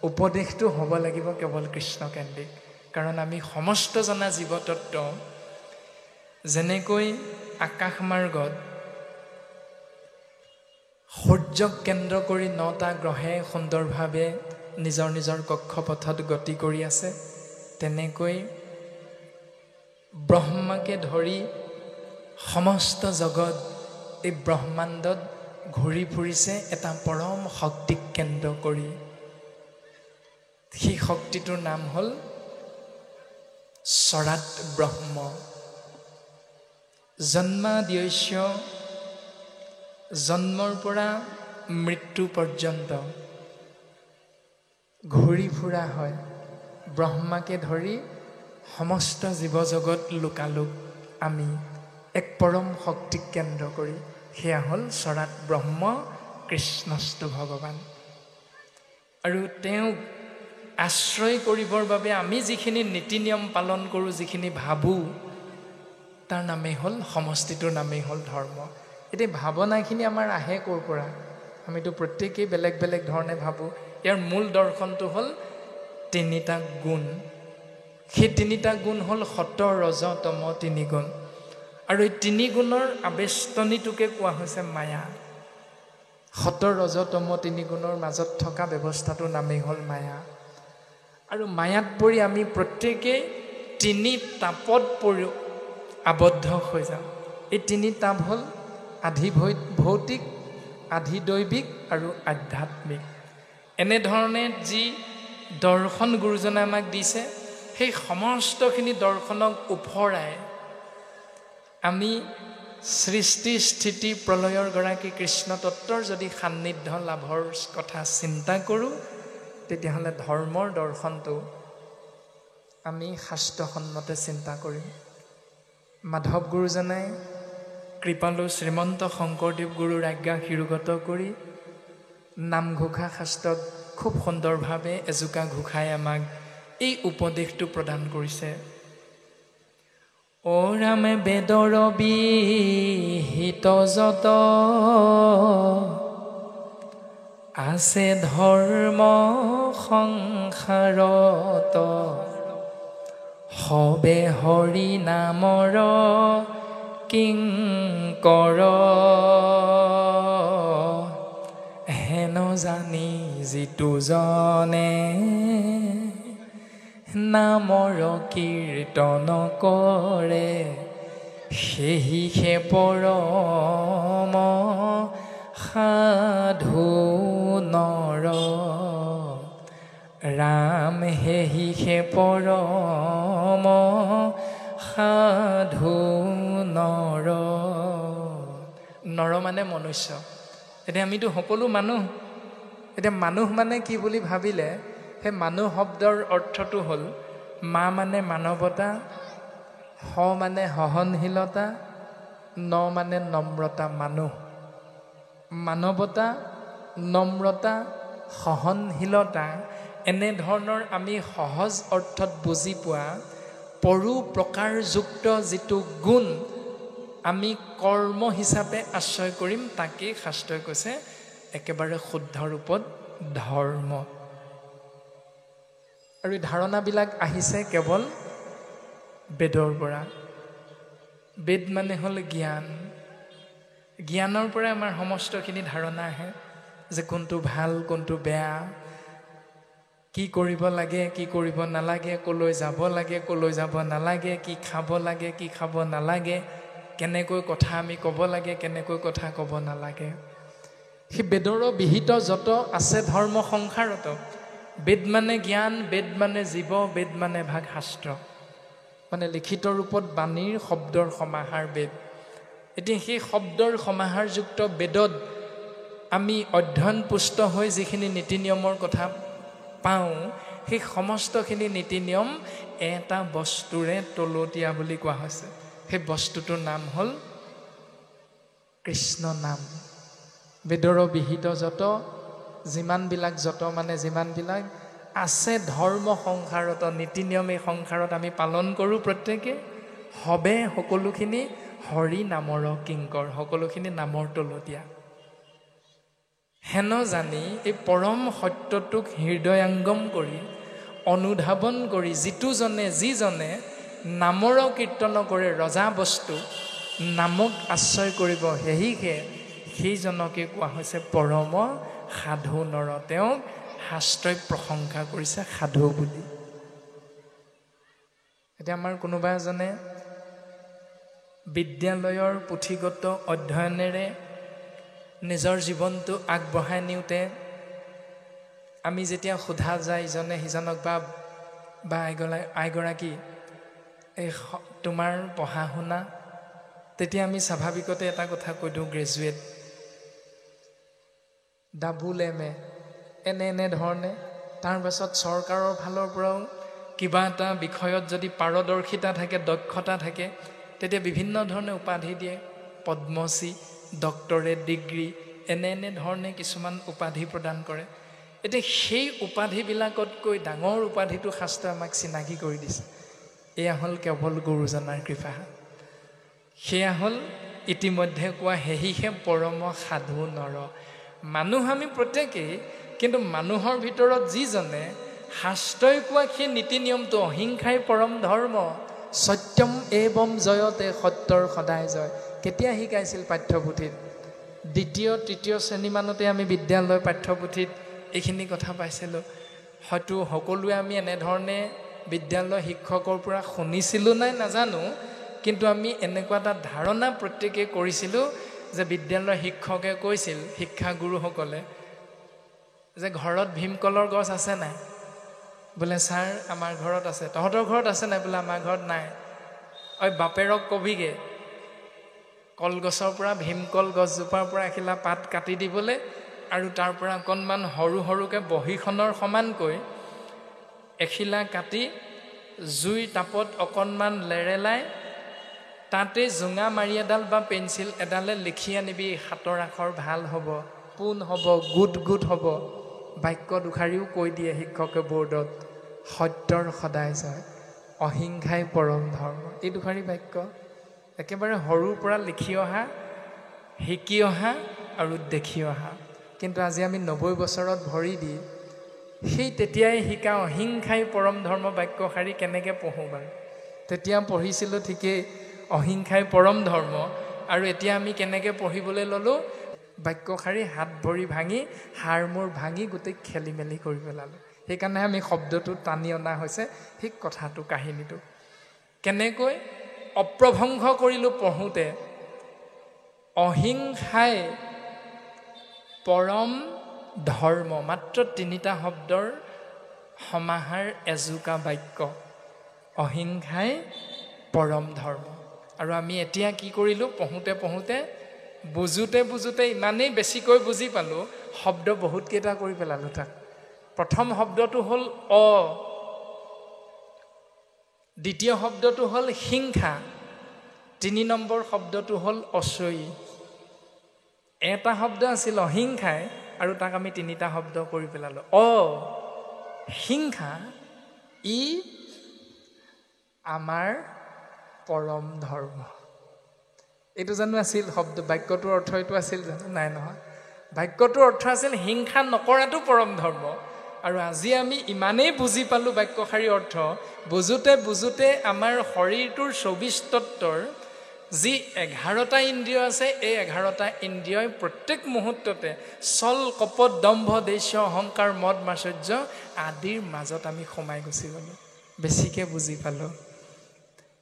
উপদেশটো হ'ব লাগিব কেৱল কৃষ্ণকেন্দ্ৰিক। কাৰণ আমি সমস্ত জনা জীৱতত্ত্ব, যেনেকৈ আকাশ মাৰ্গত সূৰ্যক কেন্দ্ৰ কৰি 9টা গ্ৰহে সুন্দৰভাৱে নিজৰ নিজৰ কক্ষপথত গতি কৰি আছে, তেনেকৈ ব্ৰহ্মাকে ধৰি সমস্ত জগত এই ব্ৰহ্মাণ্ডত ঘূৰি ফুৰিছে এটা পৰম শক্তিক কেন্দ্ৰ কৰি। সেই শক্তিটোৰ নাম হ'ল স্বৰাট ব্ৰহ্ম। জন্মাদ্যস্য, জন্মৰ পৰা মৃত্যু পৰ্যন্ত ঘূৰি ফুৰা হয় ব্ৰহ্মাকে ধৰি সমস্ত জীৱ জগত লোকালোক আমি এক পৰম শক্তিক কেন্দ্ৰ কৰি। সেয়া হ'ল স্বৰাট ব্ৰহ্ম, কৃষ্ণস্তু ভগৱান। আৰু তেওঁক আশ্ৰয় কৰিবৰ বাবে আমি যিখিনি নীতি নিয়ম পালন কৰোঁ, যিখিনি ভাবোঁ, তাৰ নামেই হ'ল, সমষ্টিটোৰ নামেই হ'ল ধৰ্ম। এতিয়া ভাৱনাখিনি আমাৰ আহে ক'ৰ পৰা? আমিতো প্ৰত্যেকেই বেলেগ বেলেগ ধৰণে ভাবোঁ। ইয়াৰ মূল দৰ্শনটো হ'ল 3টা গুণ। সেই 3টা গুণ হ'ল সত, ৰজ, তম 3 গুণ। আৰু এই 3 গুণৰ আবেষ্টনীটোকে কোৱা হৈছে মায়া। সত, ৰজ, তম 3 গুণৰ মাজত থকা ব্যৱস্থাটোৰ নামেই হ'ল মায়া। আৰু মায়াত পৰি আমি প্ৰত্যেকেই 3 তাপত পৰি আবদ্ধ হৈ যাওঁ। এই 3 তাপ হ'ল আধি ভৌতিক, আধি দৈবিক আৰু আধ্যাত্মিক। এনেধৰণে যি দৰ্শন গুৰুজনে আমাক দিছে, সেই সমস্তখিনি দৰ্শনক ওফৰাই আমি সৃষ্টি স্থিতি প্ৰলয়ৰ গৰাকী কৃষ্ণ তত্ত্বৰ যদি সান্নিধ্য লাভৰ কথা চিন্তা কৰোঁ, তেতিয়াহ'লে ধৰ্মৰ দৰ্শনটো আমি শাস্ত্ৰসন্মতে চিন্তা কৰিম। মাধৱ গুৰুজনাই কৃপালু শ্ৰীমন্ত শংকৰদেৱ গুৰুৰ আজ্ঞা শিৰোগত কৰি নামঘোষা শাস্ত্ৰত খুব সুন্দৰভাৱে এজোকা ঘোষাই আমাক এই উপদেশটো প্ৰদান কৰিছে। অ ৰামে বেদৰ বিহিত যত আছে ধৰ্ম সংসাৰত, সবে হৰি নামৰ কিংকৰ, হেন জানি যিটো জনে নামৰ কীৰ্তন কৰে, সেহিহে পৰম সাধু নৰ। ৰাম সেহিহে পৰম সাধু নৰ। নৰ মানে মনুষ্য। এতিয়া আমিতো সকলো মানুহ। এতিয়া মানুহ মানে কি বুলি ভাবিলে, সেই মানুহ শব্দৰ অৰ্থটো হ'ল মা মানে মানৱতা, স মানে সহনশীলতা, ন মানে নম্ৰতা। মানুহ মানৱতা, নম্ৰতা, সহনশীলতা, এনেধৰণৰ আমি সহজ অৰ্থত বুজি পোৱা পৰো প্ৰকাৰযুক্ত যিটো গুণ আমি কৰ্ম হিচাপে আশ্ৰয় কৰিম, তাকেই শাস্ত্ৰই কৈছে একেবাৰে শুদ্ধ ৰূপত ধৰ্ম। আৰু এই ধাৰণাবিলাক আহিছে কেৱল বেদৰ পৰা। বেদ মানে হ'ল জ্ঞান। জ্ঞানৰ পৰা আমাৰ সমস্তখিনি ধাৰণা আহে যে কোনটো ভাল, কোনটো বেয়া, কি কৰিব লাগে, কি কৰিব নালাগে, ক'লৈ যাব লাগে, ক'লৈ যাব নালাগে, কি খাব লাগে, কি খাব নালাগে, কেনেকৈ কথা আমি ক'ব লাগে, কেনেকৈ কথা ক'ব নালাগে। সেই বেদৰ বিহিত যত আছে ধৰ্ম সংসাৰত। বেদ মানে জ্ঞান, বেদ মানে জীৱ, বেদ মানে ভাগ শাস্ত্ৰ, মানে লিখিত ৰূপত বাণীৰ শব্দৰ সমাহাৰ বেদ। এতিয়া সেই শব্দৰ সমাহাৰযুক্ত বেদত আমি অধ্যয়ন পুষ্ট হৈ যিখিনি নীতি নিয়মৰ কথা পাওঁ, সেই সমস্তখিনি নীতি নিয়ম এটা বস্তুৰে তলতীয়া বুলি কোৱা হৈছে। সেই বস্তুটোৰ নাম হ'ল কৃষ্ণ নাম। বেদৰ বিহিত যত যিমানবিলাক, যত মানে যিমানবিলাক আছে ধৰ্ম সংসাৰত, নীতি নিয়ম এই সংসাৰত আমি পালন কৰোঁ প্ৰত্যেকে, সবে সকলোখিনি হৰি নামৰ কিংকৰ, সকলোখিনি নামৰ তলতীয়া। হেন জানি এই পৰম সত্যটোক হৃদয়াংগম কৰি অনুধাৱন কৰি যিজনে নামৰ কীৰ্তন কৰে ৰজা বস্তু, নামক আশ্ৰয় কৰিব সেইজনকে কোৱা হৈছে পৰম সাধু নৰ। তেওঁক শাস্ত্ৰই প্ৰশংসা কৰিছে সাধু বুলি। এতিয়া আমাৰ কোনোবা এজনে বিদ্যালয়ৰ পুথিগত অধ্যয়নেৰে নিজৰ জীৱনটো আগবঢ়াই নিওঁতে আমি যেতিয়া সোধা যায় ইজনে সিজনক বা আইগৰাকী এই তোমাৰ পঢ়া শুনা, তেতিয়া আমি স্বাভাৱিকতে এটা কথা কৈ দিওঁ, গ্ৰেজুৱেট, ডাবুল MA, এনে ধৰণে। তাৰ পাছত চৰকাৰৰ ফালৰ পৰাও কিবা এটা বিষয়ত যদি পাৰদৰ্শিতা থাকে, দক্ষতা থাকে, তেতিয়া বিভিন্ন ধৰণে উপাধি দিয়ে, পদ্মশ্ৰী, ডক্টৰেট ডিগ্ৰী, এনে ধৰণে কিছুমান উপাধি প্ৰদান কৰে। এতিয়া সেই উপাধিবিলাকতকৈ ডাঙৰ উপাধিটো শাস্ত্ৰই আমাক চিনাকি কৰি দিছে। এয়া হ'ল কেৱল গুৰুজনাৰ কৃপা। সেয়া হ'ল ইতিমধ্যে কোৱা হেহিহে পৰম সাধু নৰ। মানুহ আমি প্ৰত্যেকেই, কিন্তু মানুহৰ ভিতৰত যিজনে শাস্ত্ৰই কোৱা সেই নীতি নিয়মটো, অহিংসাই পৰম ধৰ্ম, সত্যম এবম জয়তে, সত্যৰ সদায় জয়, কেতিয়া শিকাইছিল পাঠ্যপুথিত? দ্বিতীয় তৃতীয় শ্ৰেণীমানতে আমি বিদ্যালয় পাঠ্যপুথিত এইখিনি কথা পাইছিলোঁ। হয়তো সকলোৱে আমি এনেধৰণে বিদ্যালয় শিক্ষকৰ পৰা শুনিছিলোঁ নাই নাজানো, কিন্তু আমি এনেকুৱা এটা ধাৰণা প্ৰত্যেকেই কৰিছিলোঁ যে বিদ্যালয় শিক্ষকে কৈছিল, শিক্ষাগুৰুসকলে, যে ঘৰত ভীমকলৰ গছ আছে নাই? বোলে ছাৰ আমাৰ ঘৰত আছে। তহঁতৰ ঘৰত আছে নাই? বোলে আমাৰ ঘৰত নাই। ঐ বাপেৰক কবিগে কলগছৰ পৰা, ভীমকল গছজোপাৰ পৰা এখিলা পাত কাটি দিবলৈ, আৰু তাৰ পৰা অকণমান সৰুকৈ বহীখনৰ সমানকৈ এখিলা কাটি জুইৰ তাপত অকণমান লেৰেলাই তাতে জোঙা মাৰি এডাল বা পেঞ্চিল এডালে লিখি আনিবি, হাতৰ আখৰ ভাল হ'ব, পোন হ'ব, গুড হ'ব। বাক্য দুষাৰিও কৈ দিয়ে শিক্ষকে বৰ্ডত, সত্যৰ সদায় জয়, অহিংসাই পৰম ধৰ্ম। এই দুষাৰি বাক্য একেবাৰে সৰুৰ পৰা লিখি অহা, শিকি অহা আৰু দেখি অহা। কিন্তু আজি আমি 90 বছৰত ভৰি দি সেই তেতিয়াই শিকা অহিংসাই পৰম ধৰ্ম বাক্যশাৰী কেনেকৈ পঢ়োঁ বাৰু? তেতিয়া পঢ়িছিলোঁ ঠিকেই, অহিংসাই পৰম ধৰ্ম, আৰু এতিয়া আমি কেনেকৈ পঢ়িবলৈ ল'লোঁ? বাক্যশাৰী হাত ভৰি ভাঙি, হাড় মূৰ ভাঙি গোটেই খেলি মেলি কৰি পেলালোঁ। সেইকাৰণে আমি শব্দটো টানি অনা হৈছে, ঠিক কথাটো, কাহিনীটো কেনেকৈ অপ্ৰভংশ কৰিলোঁ পঢ়োঁতে। অহিংসাই পৰম ধৰ্ম, মাত্ৰ 3টা শব্দৰ সমাহাৰ, এজোকা বাক্য, অহিংসাই পৰম ধৰ্ম। আৰু আমি এতিয়া কি কৰিলোঁ? পঢ়োঁতে বুজোতে ইমানেই বেছিকৈ বুজি পালোঁ, শব্দ বহুতকেইটা কৰি পেলালোঁ তাক। প্ৰথম শব্দটো হ'ল দ্বিতীয় শব্দটো হ'ল হিংসা, 3 নম্বৰ শব্দটো হ'ল অচয়ী। এটা শব্দ আছিল অহিংসাই, আৰু তাক আমি 3টা শব্দ কৰি পেলালোঁ। হিংসা, ই আমাৰ পৰম ধৰ্ম। এইটো জানো আছিল শব্দ? বাক্যটোৰ অৰ্থ এইটো আছিল জানো? নাই নহয়। বাক্যটোৰ অৰ্থ আছিল হিংসা নকৰাটো পৰম ধৰ্ম। আৰু আজি আমি ইমানেই বুজি পালোঁ বাক্যশাৰীৰ অৰ্থ, বুজোতে আমাৰ শৰীৰটোৰ 24 তত্ত্বৰ যি 11টা ইন্দ্ৰিয় আছে, এই 11টা ইন্দ্ৰিয়ই প্ৰত্যেক মুহূৰ্ততে ছল, কপট, দম্ভ, দেশ্য, অহংকাৰ, মদ, মাশ্চৰ্য আদিৰ মাজত আমি সোমাই গুচি গ'লোঁ। বেছিকৈ বুজি পালোঁ।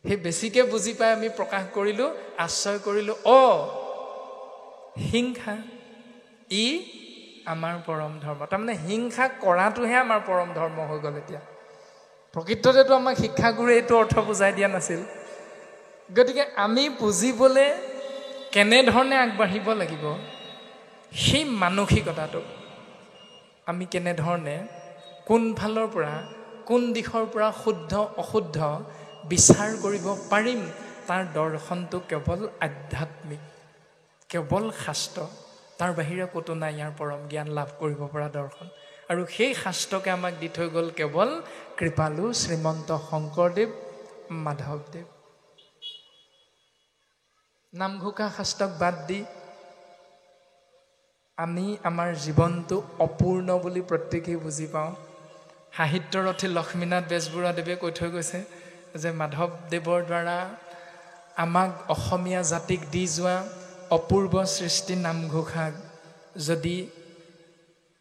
সেই বেছিকৈ বুজি পাই আমি প্ৰকাশ কৰিলোঁ, আশ্ৰয় কৰিলোঁ, হিংসা ই আমাৰ পৰম ধৰ্ম। তাৰমানে হিংসা কৰাটোহে আমাৰ পৰম ধৰ্ম হৈ গ'ল এতিয়া। প্ৰকৃততেতো আমাক শিক্ষাগুৰুৱে এইটো অৰ্থ বুজাই দিয়া নাছিল। গতিকে আমি বুজিবলৈ কেনেধৰণে আগবাঢ়িব লাগিব, সেই মানসিকতাটো আমি কেনেধৰণে, কোন ফালৰ পৰা, কোন দিশৰ পৰা শুদ্ধ অশুদ্ধ বিচাৰ কৰিব পাৰিম, তাৰ দৰ্শনটো কেৱল আধ্যাত্মিক, কেৱল শাস্ত্ৰ, তাৰ বাহিৰে ক'তো নাই ইয়াৰ পৰম জ্ঞান লাভ কৰিব পৰা দৰ্শন। আৰু সেই শাস্ত্ৰকে আমাক দি থৈ গ'ল কেৱল কৃপালু শ্ৰীমন্ত শংকৰদেৱ, মাধৱদেৱ। নামঘোষা শাস্ত্ৰক বাদ দি আমি আমাৰ জীৱনটো অপূৰ্ণ বুলি প্ৰত্যেকেই বুজি পাওঁ। সাহিত্যৰথী লক্ষ্মীনাথ বেজবৰুৱাদেৱে কৈ থৈ গৈছে যে মাধৱদেৱৰ দ্বাৰা আমাক অসমীয়া জাতিক দি যোৱা অপূৰ্ব সৃষ্টি নামঘোষাক যদি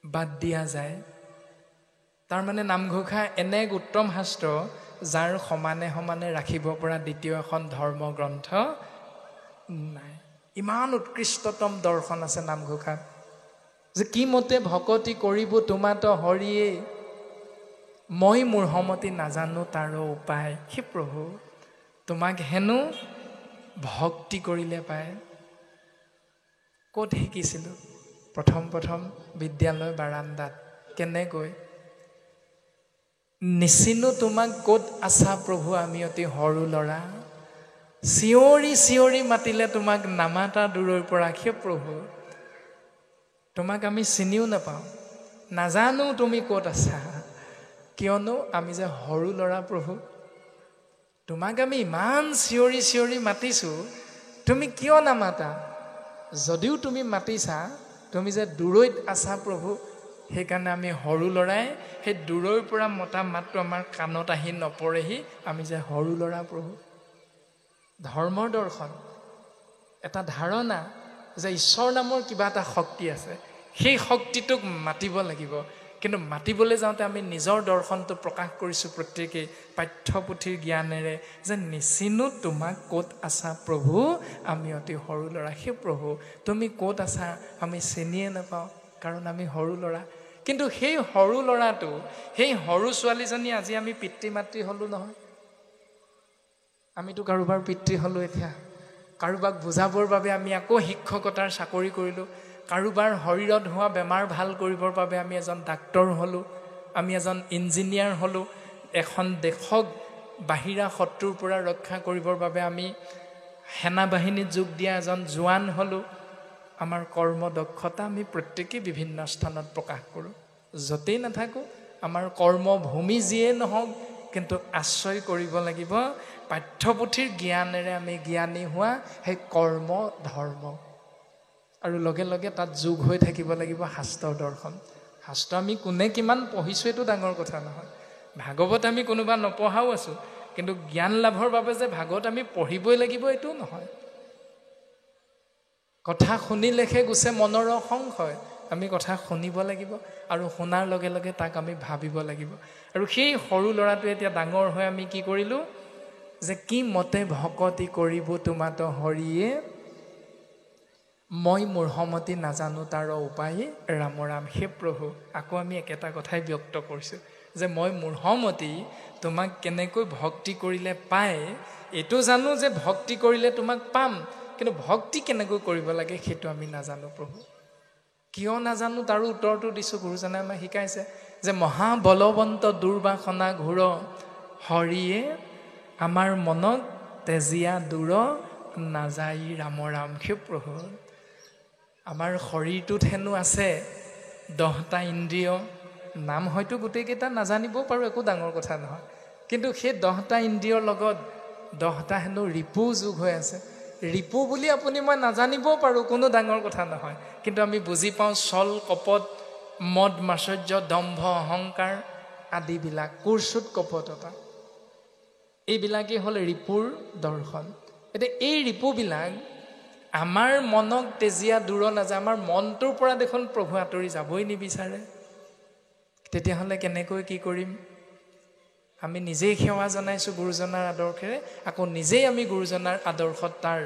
বাদ দিয়া যায়, তাৰমানে নামঘোষা এনে এক উত্তম শাস্ত্ৰ যাৰ সমানে সমানে ৰাখিব পৰা দ্বিতীয় এখন ধৰ্মগ্ৰন্থ নাই। ইমান উৎকৃষ্টতম দৰ্শন আছে নামঘোষাত, যে কি মতে ভকতি কৰিব তোমাত হৰিয়ে, মই মোৰ সমতি নাজানো তাৰ উপায়। হে প্ৰভু, তোমাক হেনো ভক্তি কৰিলে পায়। ক'ত শিকিছিলোঁ? প্ৰথম বিদ্যালয় বাৰান্দাত। কেনেকৈ? নিচিনো তোমাক ক'ত আছা প্ৰভু, আমি অতি সৰু ল'ৰা, চিঞৰি চিঞৰি মাতিলে তোমাক নামাতা দূৰৰ পৰা। হে প্ৰভু, তোমাক আমি চিনিও নাপাওঁ, নাজানো তুমি ক'ত আছা, কিয়নো আমি যে সৰু ল'ৰা প্ৰভু। তোমাক আমি ইমান চিঞৰি চিঞৰি মাতিছোঁ, তুমি কিয় নামাতা? যদিও তুমি মাতিছা, তুমি যে দূৰৈত আছা প্ৰভু, সেইকাৰণে আমি সৰু ল'ৰাই সেই দূৰৈৰ পৰা মতা মাতটো আমাৰ কাণত আহি নপৰেহি, আমি যে সৰু ল'ৰা প্ৰভু। ধৰ্মৰ দৰ্শন, এটা ধাৰণা যে ঈশ্বৰ নামৰ কিবা এটা শক্তি আছে, সেই শক্তিটোক মাতিব লাগিব। কিন্তু মাতিবলৈ যাওঁতে আমি নিজৰ দৰ্শনটো প্ৰকাশ কৰিছোঁ প্ৰত্যেকেই পাঠ্যপুথিৰ জ্ঞানেৰে, যে নিচিনো তোমাক ক'ত আছা প্ৰভু, আমি অতি সৰু ল'ৰা। সেই প্ৰভু, তুমি ক'ত আছা আমি চিনিয়ে নাপাওঁ, কাৰণ আমি সৰু ল'ৰা। কিন্তু সেই সৰু ল'ৰাটো, সেই সৰু ছোৱালীজনী আজি আমি পিতৃ মাতৃ হ'লোঁ নহয়। আমিতো কাৰোবাৰ পিতৃ হ'লোঁ এতিয়া। কাৰোবাক বুজাবৰ বাবে আমি আকৌ শিক্ষকতাৰ চাকৰি কৰিলোঁ। কাৰোবাৰ শৰীৰত হোৱা বেমাৰ ভাল কৰিবৰ বাবে আমি এজন ডাক্তৰ হ'লোঁ, আমি এজন ইঞ্জিনিয়াৰ হ'লোঁ। এখন দেশক বাহিৰা শত্ৰুৰ পৰা ৰক্ষা কৰিবৰ বাবে আমি সেনা বাহিনীত যোগ দিয়া এজন জোৱান হ'লোঁ। আমাৰ কৰ্ম দক্ষতা আমি প্ৰত্যেকেই বিভিন্ন স্থানত প্ৰকাশ কৰোঁ। য'তেই নাথাকোঁ, আমাৰ কৰ্মভূমি যিয়ে নহওক, কিন্তু আশ্ৰয় কৰিব লাগিব পাঠ্যপুথিৰ জ্ঞানেৰে আমি জ্ঞানী হোৱা সেই কৰ্ম ধৰ্ম, আৰু লগে লগে তাত যোগ হৈ থাকিব লাগিব শাস্ত্ৰৰ দৰ্শন। শাস্ত্ৰ আমি কোনে কিমান পঢ়িছোঁ এইটো ডাঙৰ কথা নহয়। ভাগৱত আমি কোনোবা নপঢ়াও আছোঁ, কিন্তু জ্ঞান লাভৰ বাবে যে ভাগৱত আমি পঢ়িবই লাগিব এইটো নহয়। কথা শুনিলেহে গুচে মনৰ সংশয়, আমি কথা শুনিব লাগিব, আৰু শুনাৰ লগে লগে তাক আমি ভাবিব লাগিব। আৰু সেই সৰু ল'ৰাটোৱে এতিয়া ডাঙৰ হৈ আমি কি কৰিলোঁ, যে কি মতে ভকতি কৰিব তোমাত হৰিয়ে, মই মোৰ সমতি নাজানো তাৰ উপায় ৰাম ৰাম। হে প্ৰভু, আকৌ আমি একেটা কথাই ব্যক্ত কৰিছোঁ, যে মই মোৰ সমতি তোমাক কেনেকৈ ভক্তি কৰিলে পায়, এইটো জানো যে ভক্তি কৰিলে তোমাক পাম, কিন্তু ভক্তি কেনেকৈ কৰিব লাগে সেইটো আমি নাজানো প্ৰভু। কিয় নাজানো তাৰো উত্তৰটো দিছোঁ। গুৰুজনে আমাক শিকাইছে যে মহাবলৱন্ত দুৰ্বাসনা ঘূৰ, হৰিয়ে আমাৰ মনত তেজীয়া দূৰ, নাযায় ৰাম ৰাম। হে প্ৰভু, আমাৰ শৰীৰটোত হেনো আছে 10টা ইন্দ্ৰিয়, নাম হয়তো গোটেইকেইটা নাজানিবও পাৰোঁ, একো ডাঙৰ কথা নহয়। কিন্তু সেই 10টা ইন্দ্ৰিয়ৰ লগত 10টা হেনো ৰিপু যোগ হৈ আছে। ৰিপু বুলি আপুনি মই নাজানিবও পাৰোঁ, কোনো ডাঙৰ কথা নহয়। কিন্তু আমি বুজি পাওঁ ছল কপট, মদ মাশ্চৰ্য, দম্ভ অহংকাৰ আদিবিলাক, কুৰ্চুত কপটতা, এইবিলাকেই হ'ল ৰিপুৰ দৰ্শন। এতিয়া এই ৰিপুবিলাক আমাৰ মনক তেজীয়া দূৰ নাযায়, আমাৰ মনটোৰ পৰা দেখোন প্ৰভু আঁতৰি যাবই নিবিচাৰে। তেতিয়াহ'লে কেনেকৈ কি কৰিম? আমি নিজেই সেৱা জনাইছোঁ গুৰুজনাৰ আদৰ্শেৰে, আকৌ নিজেই আমি গুৰুজনাৰ আদৰ্শত তাৰ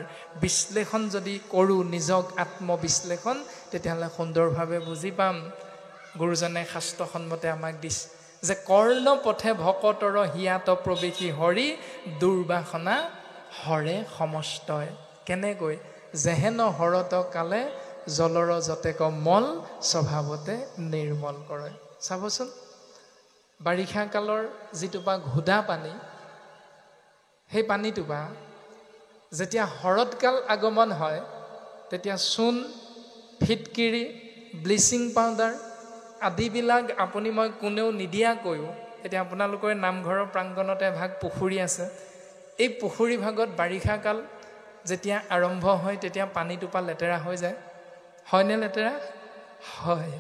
বিশ্লেষণ যদি কৰোঁ, নিজক আত্মবিশ্লেষণ, তেতিয়াহ'লে সুন্দৰভাৱে বুজি পাম গুৰুজনে শাস্ত্ৰসন্মতে আমাক দিছে যে কৰ্ণ পথে ভকতৰ হিয়াত প্ৰৱেশী হৰি, দুৰ্বাসনা হৰে সমস্তই। কেনেকৈ? যেহেন হৰত কালে জলৰ যতেক মল, স্বভাৱতে নিৰ্মল কৰে। চাবচোন, বাৰিষা কালৰ যিটোপা ঘোদা পানী, সেই পানীটোপা যেতিয়া শৰৎকাল আগমন হয়, তেতিয়া চূণ, ফিটকিৰি, ব্লিচিং পাউডাৰ আদিবিলাক আপুনি মই কোনেও নিদিয়াকৈও, এতিয়া আপোনালোকৰ নামঘৰৰ প্ৰাংগণতে এভাগ পুখুৰী আছে, এই পুখুৰী ভাগত বাৰিষা কাল যেতিয়া আৰম্ভ হয় তেতিয়া পানীটোপা লেতেৰা হৈ যায়, হয়নে লেতেৰা? হয়।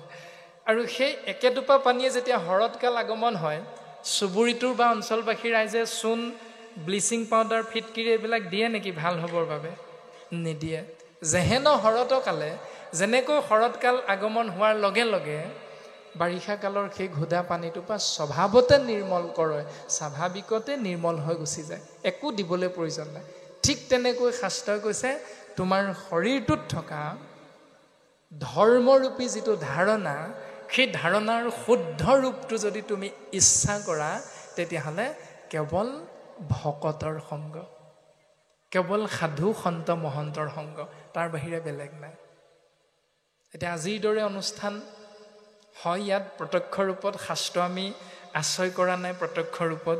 আৰু সেই একেটোপা পানীয়ে যেতিয়া হৰতকাল আগমন হয়, চুবুৰীটোৰ বা অঞ্চলবাসী ৰাইজে চূণ, ব্লিচিং পাউডাৰ, ফিটকিৰি এইবিলাক দিয়ে নেকি ভাল হ'বৰ বাবে? নিদিয়ে। যেহেন হৰতকালে যেনেকৈ শৰৎকাল আগমন হোৱাৰ লগে লগে বাৰিষা কালৰ সেই ঘোদা পানীটোপা স্বভাৱতে নিৰ্মল কৰে, স্বাভাৱিকতে নিৰ্মল হৈ গুচি যায়, একো দিবলৈ প্ৰয়োজন নাই। ঠিক তেনেকৈ শাস্ত্ৰই কৈছে তোমাৰ শৰীৰটোত থকা ধৰ্মৰূপী যিটো ধাৰণা, সেই ধাৰণাৰ শুদ্ধ ৰূপটো যদি তুমি ইচ্ছা কৰা, তেতিয়াহ'লে কেৱল ভকতৰ সংগ, কেৱল সাধু সন্ত মহন্তৰ সংগ, তাৰ বাহিৰে বেলেগ নাই। এতিয়া আজিৰ দৰে অনুষ্ঠান হয়, ইয়াত প্ৰত্যক্ষ ৰূপত শাস্ত্ৰ আমি আশ্ৰয় কৰা নাই প্ৰত্যক্ষ ৰূপত,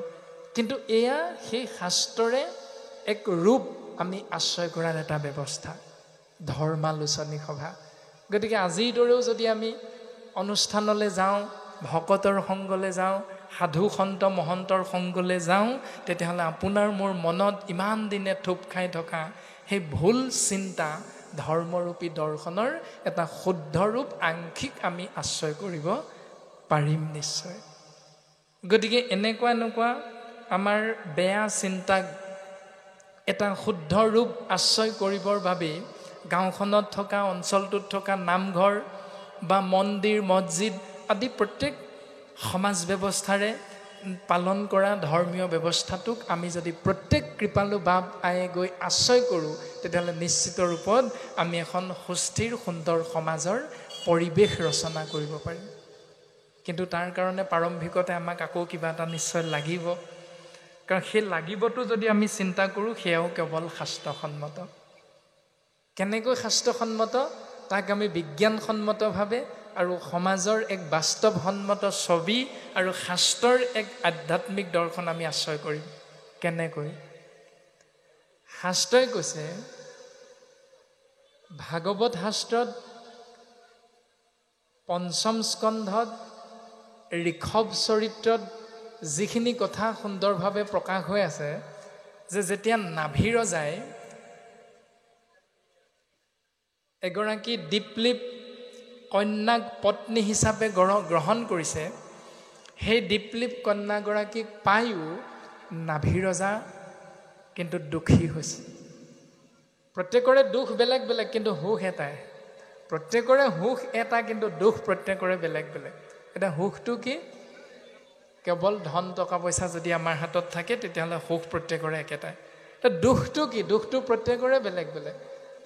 কিন্তু এয়া সেই শাস্ত্ৰৰে এক ৰূপ আমি আশ্ৰয় কৰাৰ এটা ব্যৱস্থা, ধৰ্মালোচনী সভা। গতিকে আজিৰ দৰেও যদি আমি অনুষ্ঠানলৈ যাওঁ, ভকতৰ সংগলৈ যাওঁ, সাধু সন্ত মহন্তৰ সংগলৈ যাওঁ, তেতিয়াহ'লে আপোনাৰ মোৰ মনত ইমান দিনে থোপ খাই থকা সেই ভুল চিন্তা, ধৰ্মৰূপী দৰ্শনৰ এটা শুদ্ধ ৰূপ আংশিক আমি আশ্ৰয় কৰিব পাৰিম নিশ্চয়। গতিকে এনেকুৱা আমাৰ বেয়া চিন্তাক এটা শুদ্ধ ৰূপ আশ্ৰয় কৰিবৰ বাবে গাঁওখনত থকা, অঞ্চলটোত থকা নামঘৰ বা মন্দিৰ, মছজিদ আদি প্ৰত্যেক সমাজ ব্যৱস্থাৰে পালন কৰা ধৰ্মীয় ব্যৱস্থাটোক আমি যদি প্ৰত্যেক কৃপালু বাপ আয়ে গৈ আশ্ৰয় কৰোঁ, তেতিয়াহ'লে নিশ্চিত ৰূপত আমি এখন সুস্থিৰ সুন্দৰ সমাজৰ পৰিৱেশ ৰচনা কৰিব পাৰিম। কিন্তু তাৰ কাৰণে প্ৰাৰম্ভিকতে আমাক আকৌ কিবা এটা নিশ্চয় লাগিব, কাৰণ সেই লাগিবটো যদি আমি চিন্তা কৰোঁ, সেয়াও কেৱল শাস্ত্ৰসন্মত। কেনেকৈ শাস্ত্ৰসন্মত তাক আমি বিজ্ঞানসন্মতভাৱে আৰু সমাজৰ এক বাস্তৱসন্মত ছবি আৰু শাস্ত্ৰৰ এক আধ্যাত্মিক দৰ্শন আমি আশ্ৰয় কৰিম। কেনেকৈ? শাস্ত্ৰই কৈছে, ভাগৱত শাস্ত্ৰত ৫ম স্কন্ধত ঋষভ চৰিত্ৰত যিখিনি কথা সুন্দৰভাৱে প্ৰকাশ হৈ আছে, যে যেতিয়া নাভিৰজাই এগৰাকী দীপলিপ কন্যাক পত্নী হিচাপে গ্ৰহণ কৰিছে, সেই দীপলিপ কন্যাগৰাকীক পায়ো নাভিৰজা কিন্তু দুখী হৈছে। প্ৰত্যেকৰে দুখ বেলেগ বেলেগ, কিন্তু সুখ এটাই। প্ৰত্যেকৰে সুখ এটা, কিন্তু দুখ প্ৰত্যেকৰে বেলেগ বেলেগ। এতিয়া সুখটো কি? কেৱল ধন টকা পইচা যদি আমাৰ হাতত থাকে, তেতিয়াহ'লে সুখ প্ৰত্যেকৰে একেটাই। দুখটো কি? দুখটো প্ৰত্যেকৰে বেলেগ বেলেগ।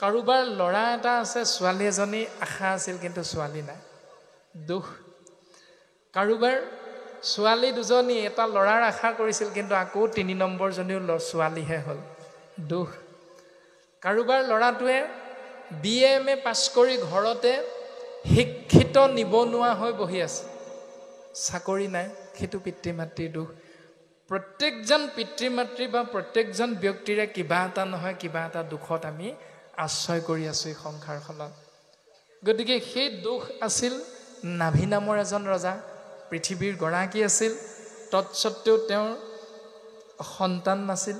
কাৰোবাৰ ল'ৰা এটা আছে, ছোৱালী এজনী আশা আছিল কিন্তু ছোৱালী নাই, দুখ। কাৰোবাৰ ছোৱালী দুজনী, এটা ল'ৰাৰ আশা কৰিছিল কিন্তু আকৌ ৩ নম্বৰজনীও ছোৱালীহে হ'ল, দুখ। কাৰোবাৰ ল'ৰাটোৱে BA-MA পাছ কৰি ঘৰতে শিক্ষিত নিবনুৱা হৈ বহি আছে, চাকৰি নাই, সেইটো পিতৃ মাতৃৰ দুখ। প্ৰত্যেকজন পিতৃ মাতৃ বা প্ৰত্যেকজন ব্যক্তিৰে কিবা এটা নহয় কিবা এটা দুখত আমি আশ্ৰয় কৰি আছোঁ এই সংসাৰখনত। গতিকে সেই দুখ আছিল নাভি নামৰ এজন ৰজা, পৃথিৱীৰ গৰাকী আছিল, তৎসত্বেও তেওঁৰ সন্তান নাছিল।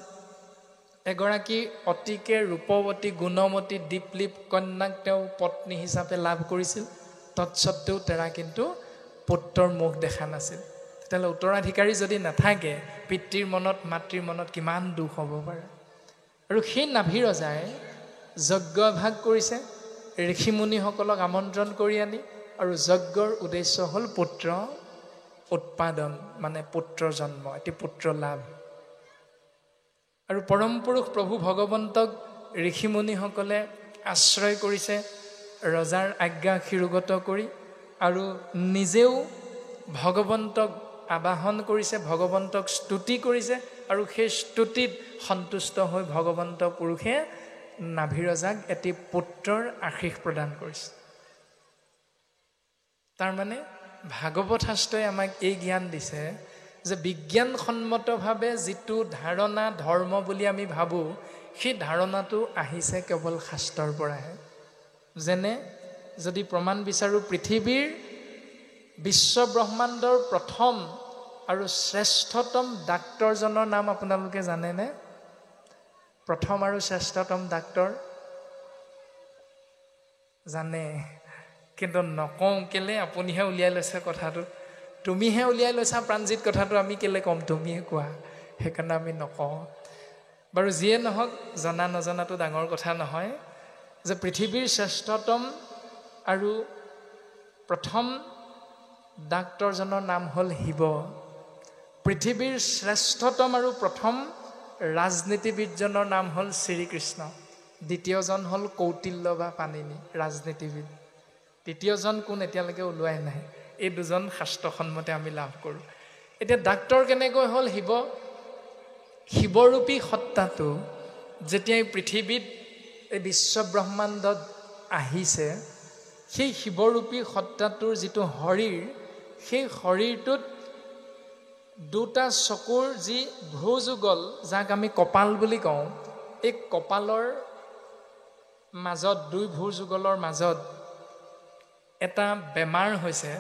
এগৰাকী অতিকে ৰূপৱতী গুণৱতী দীপলিপ কন্যাক তেওঁ পত্নী হিচাপে লাভ কৰিছিল, তৎসত্বেও তেৰা কিন্তু পুত্ৰৰ মুখ দেখা নাছিল। তেতিয়াহ'লে উত্তৰাধিকাৰী যদি নাথাকে, পিতৃৰ মনত মাতৃৰ মনত কিমান দুখ হ'ব পাৰে। আৰু সেই নাভিৰজাই যজ্ঞ ভাগ কৰিছে, ঋষিমুনিসকলক আমন্ত্ৰণ কৰি আনি, আৰু যজ্ঞৰ উদ্দেশ্য হ'ল পুত্ৰ উৎপাদন, মানে পুত্ৰ জন্ম, এটি পুত্ৰ লাভ। আৰু পৰম পুৰুষ প্ৰভু ভগৱন্তক ঋষিমুনিসকলে আশ্ৰয় কৰিছে ৰজাৰ আজ্ঞা শিৰোগত কৰি, আৰু নিজেও ভগৱন্তক আবাহন কৰিছে, ভগৱন্তক স্তুতি কৰিছে, আৰু সেই স্তুতিত সন্তুষ্ট হৈ ভগৱন্ত পুৰুষে নাভিৰজাক এটি পুত্ৰৰ আশীষ প্ৰদান কৰিছে। তাৰমানে ভাগৱত শাস্ত্ৰই আমাক এই জ্ঞান দিছে যে বিজ্ঞানসন্মতভাৱে যিটো ধাৰণা ধৰ্ম বুলি আমি ভাবোঁ, সেই ধাৰণাটো আহিছে কেৱল শাস্ত্ৰৰ পৰাহে। যেনে যদি প্ৰমাণ বিচাৰোঁ, পৃথিৱীৰ বিশ্ব ব্ৰহ্মাণ্ডৰ প্ৰথম আৰু শ্ৰেষ্ঠতম ডাক্তৰজনৰ নাম আপোনালোকে জানেনে? প্ৰথম আৰু শ্ৰেষ্ঠতম ডাক্তৰ জানে, কিন্তু নকওঁ কেলে, আপুনিহে উলিয়াই লৈছে কথাটো, তুমিহে উলিয়াই লৈছা প্ৰাণজিত কথাটো, আমি কেলে ক'ম, তুমিহে কোৱা, সেইকাৰণে আমি নকওঁ। বাৰু যিয়ে নহওক, জনা নজনাটো ডাঙৰ কথা নহয়, যে পৃথিৱীৰ শ্ৰেষ্ঠতম আৰু প্ৰথম ডাক্তৰজনৰ নাম হ'ল শিৱ। পৃথিৱীৰ শ্ৰেষ্ঠতম আৰু প্ৰথম ৰাজনীতিবিদজনৰ নাম হ'ল শ্ৰীকৃষ্ণ। দ্বিতীয়জন হ'ল কৌটিল্য বা পাণিনি, ৰাজনীতিবিদ। তৃতীয়জন কোন এতিয়ালৈকে ওলোৱাই নাই। এই দুজন শাস্ত্ৰসন্মতে আমি লাভ কৰোঁ। এতিয়া ডাক্তৰ কেনেকৈ হ'ল শিৱ? শিৱৰূপী সত্তাটো যেতিয়া এই পৃথিৱীত, এই বিশ্বব্ৰহ্মাণ্ডত আহিছে, সেই শিৱৰূপী সত্তাটোৰ যিটো শৰীৰ, সেই শৰীৰটোত দুটা চকুৰ যি ভ্ৰুযুগল, যাক আমি কপাল বুলি কওঁ, এই কপালৰ মাজত, দুই ভ্ৰুযুগলৰ মাজত এটা বেমাৰ হৈছে,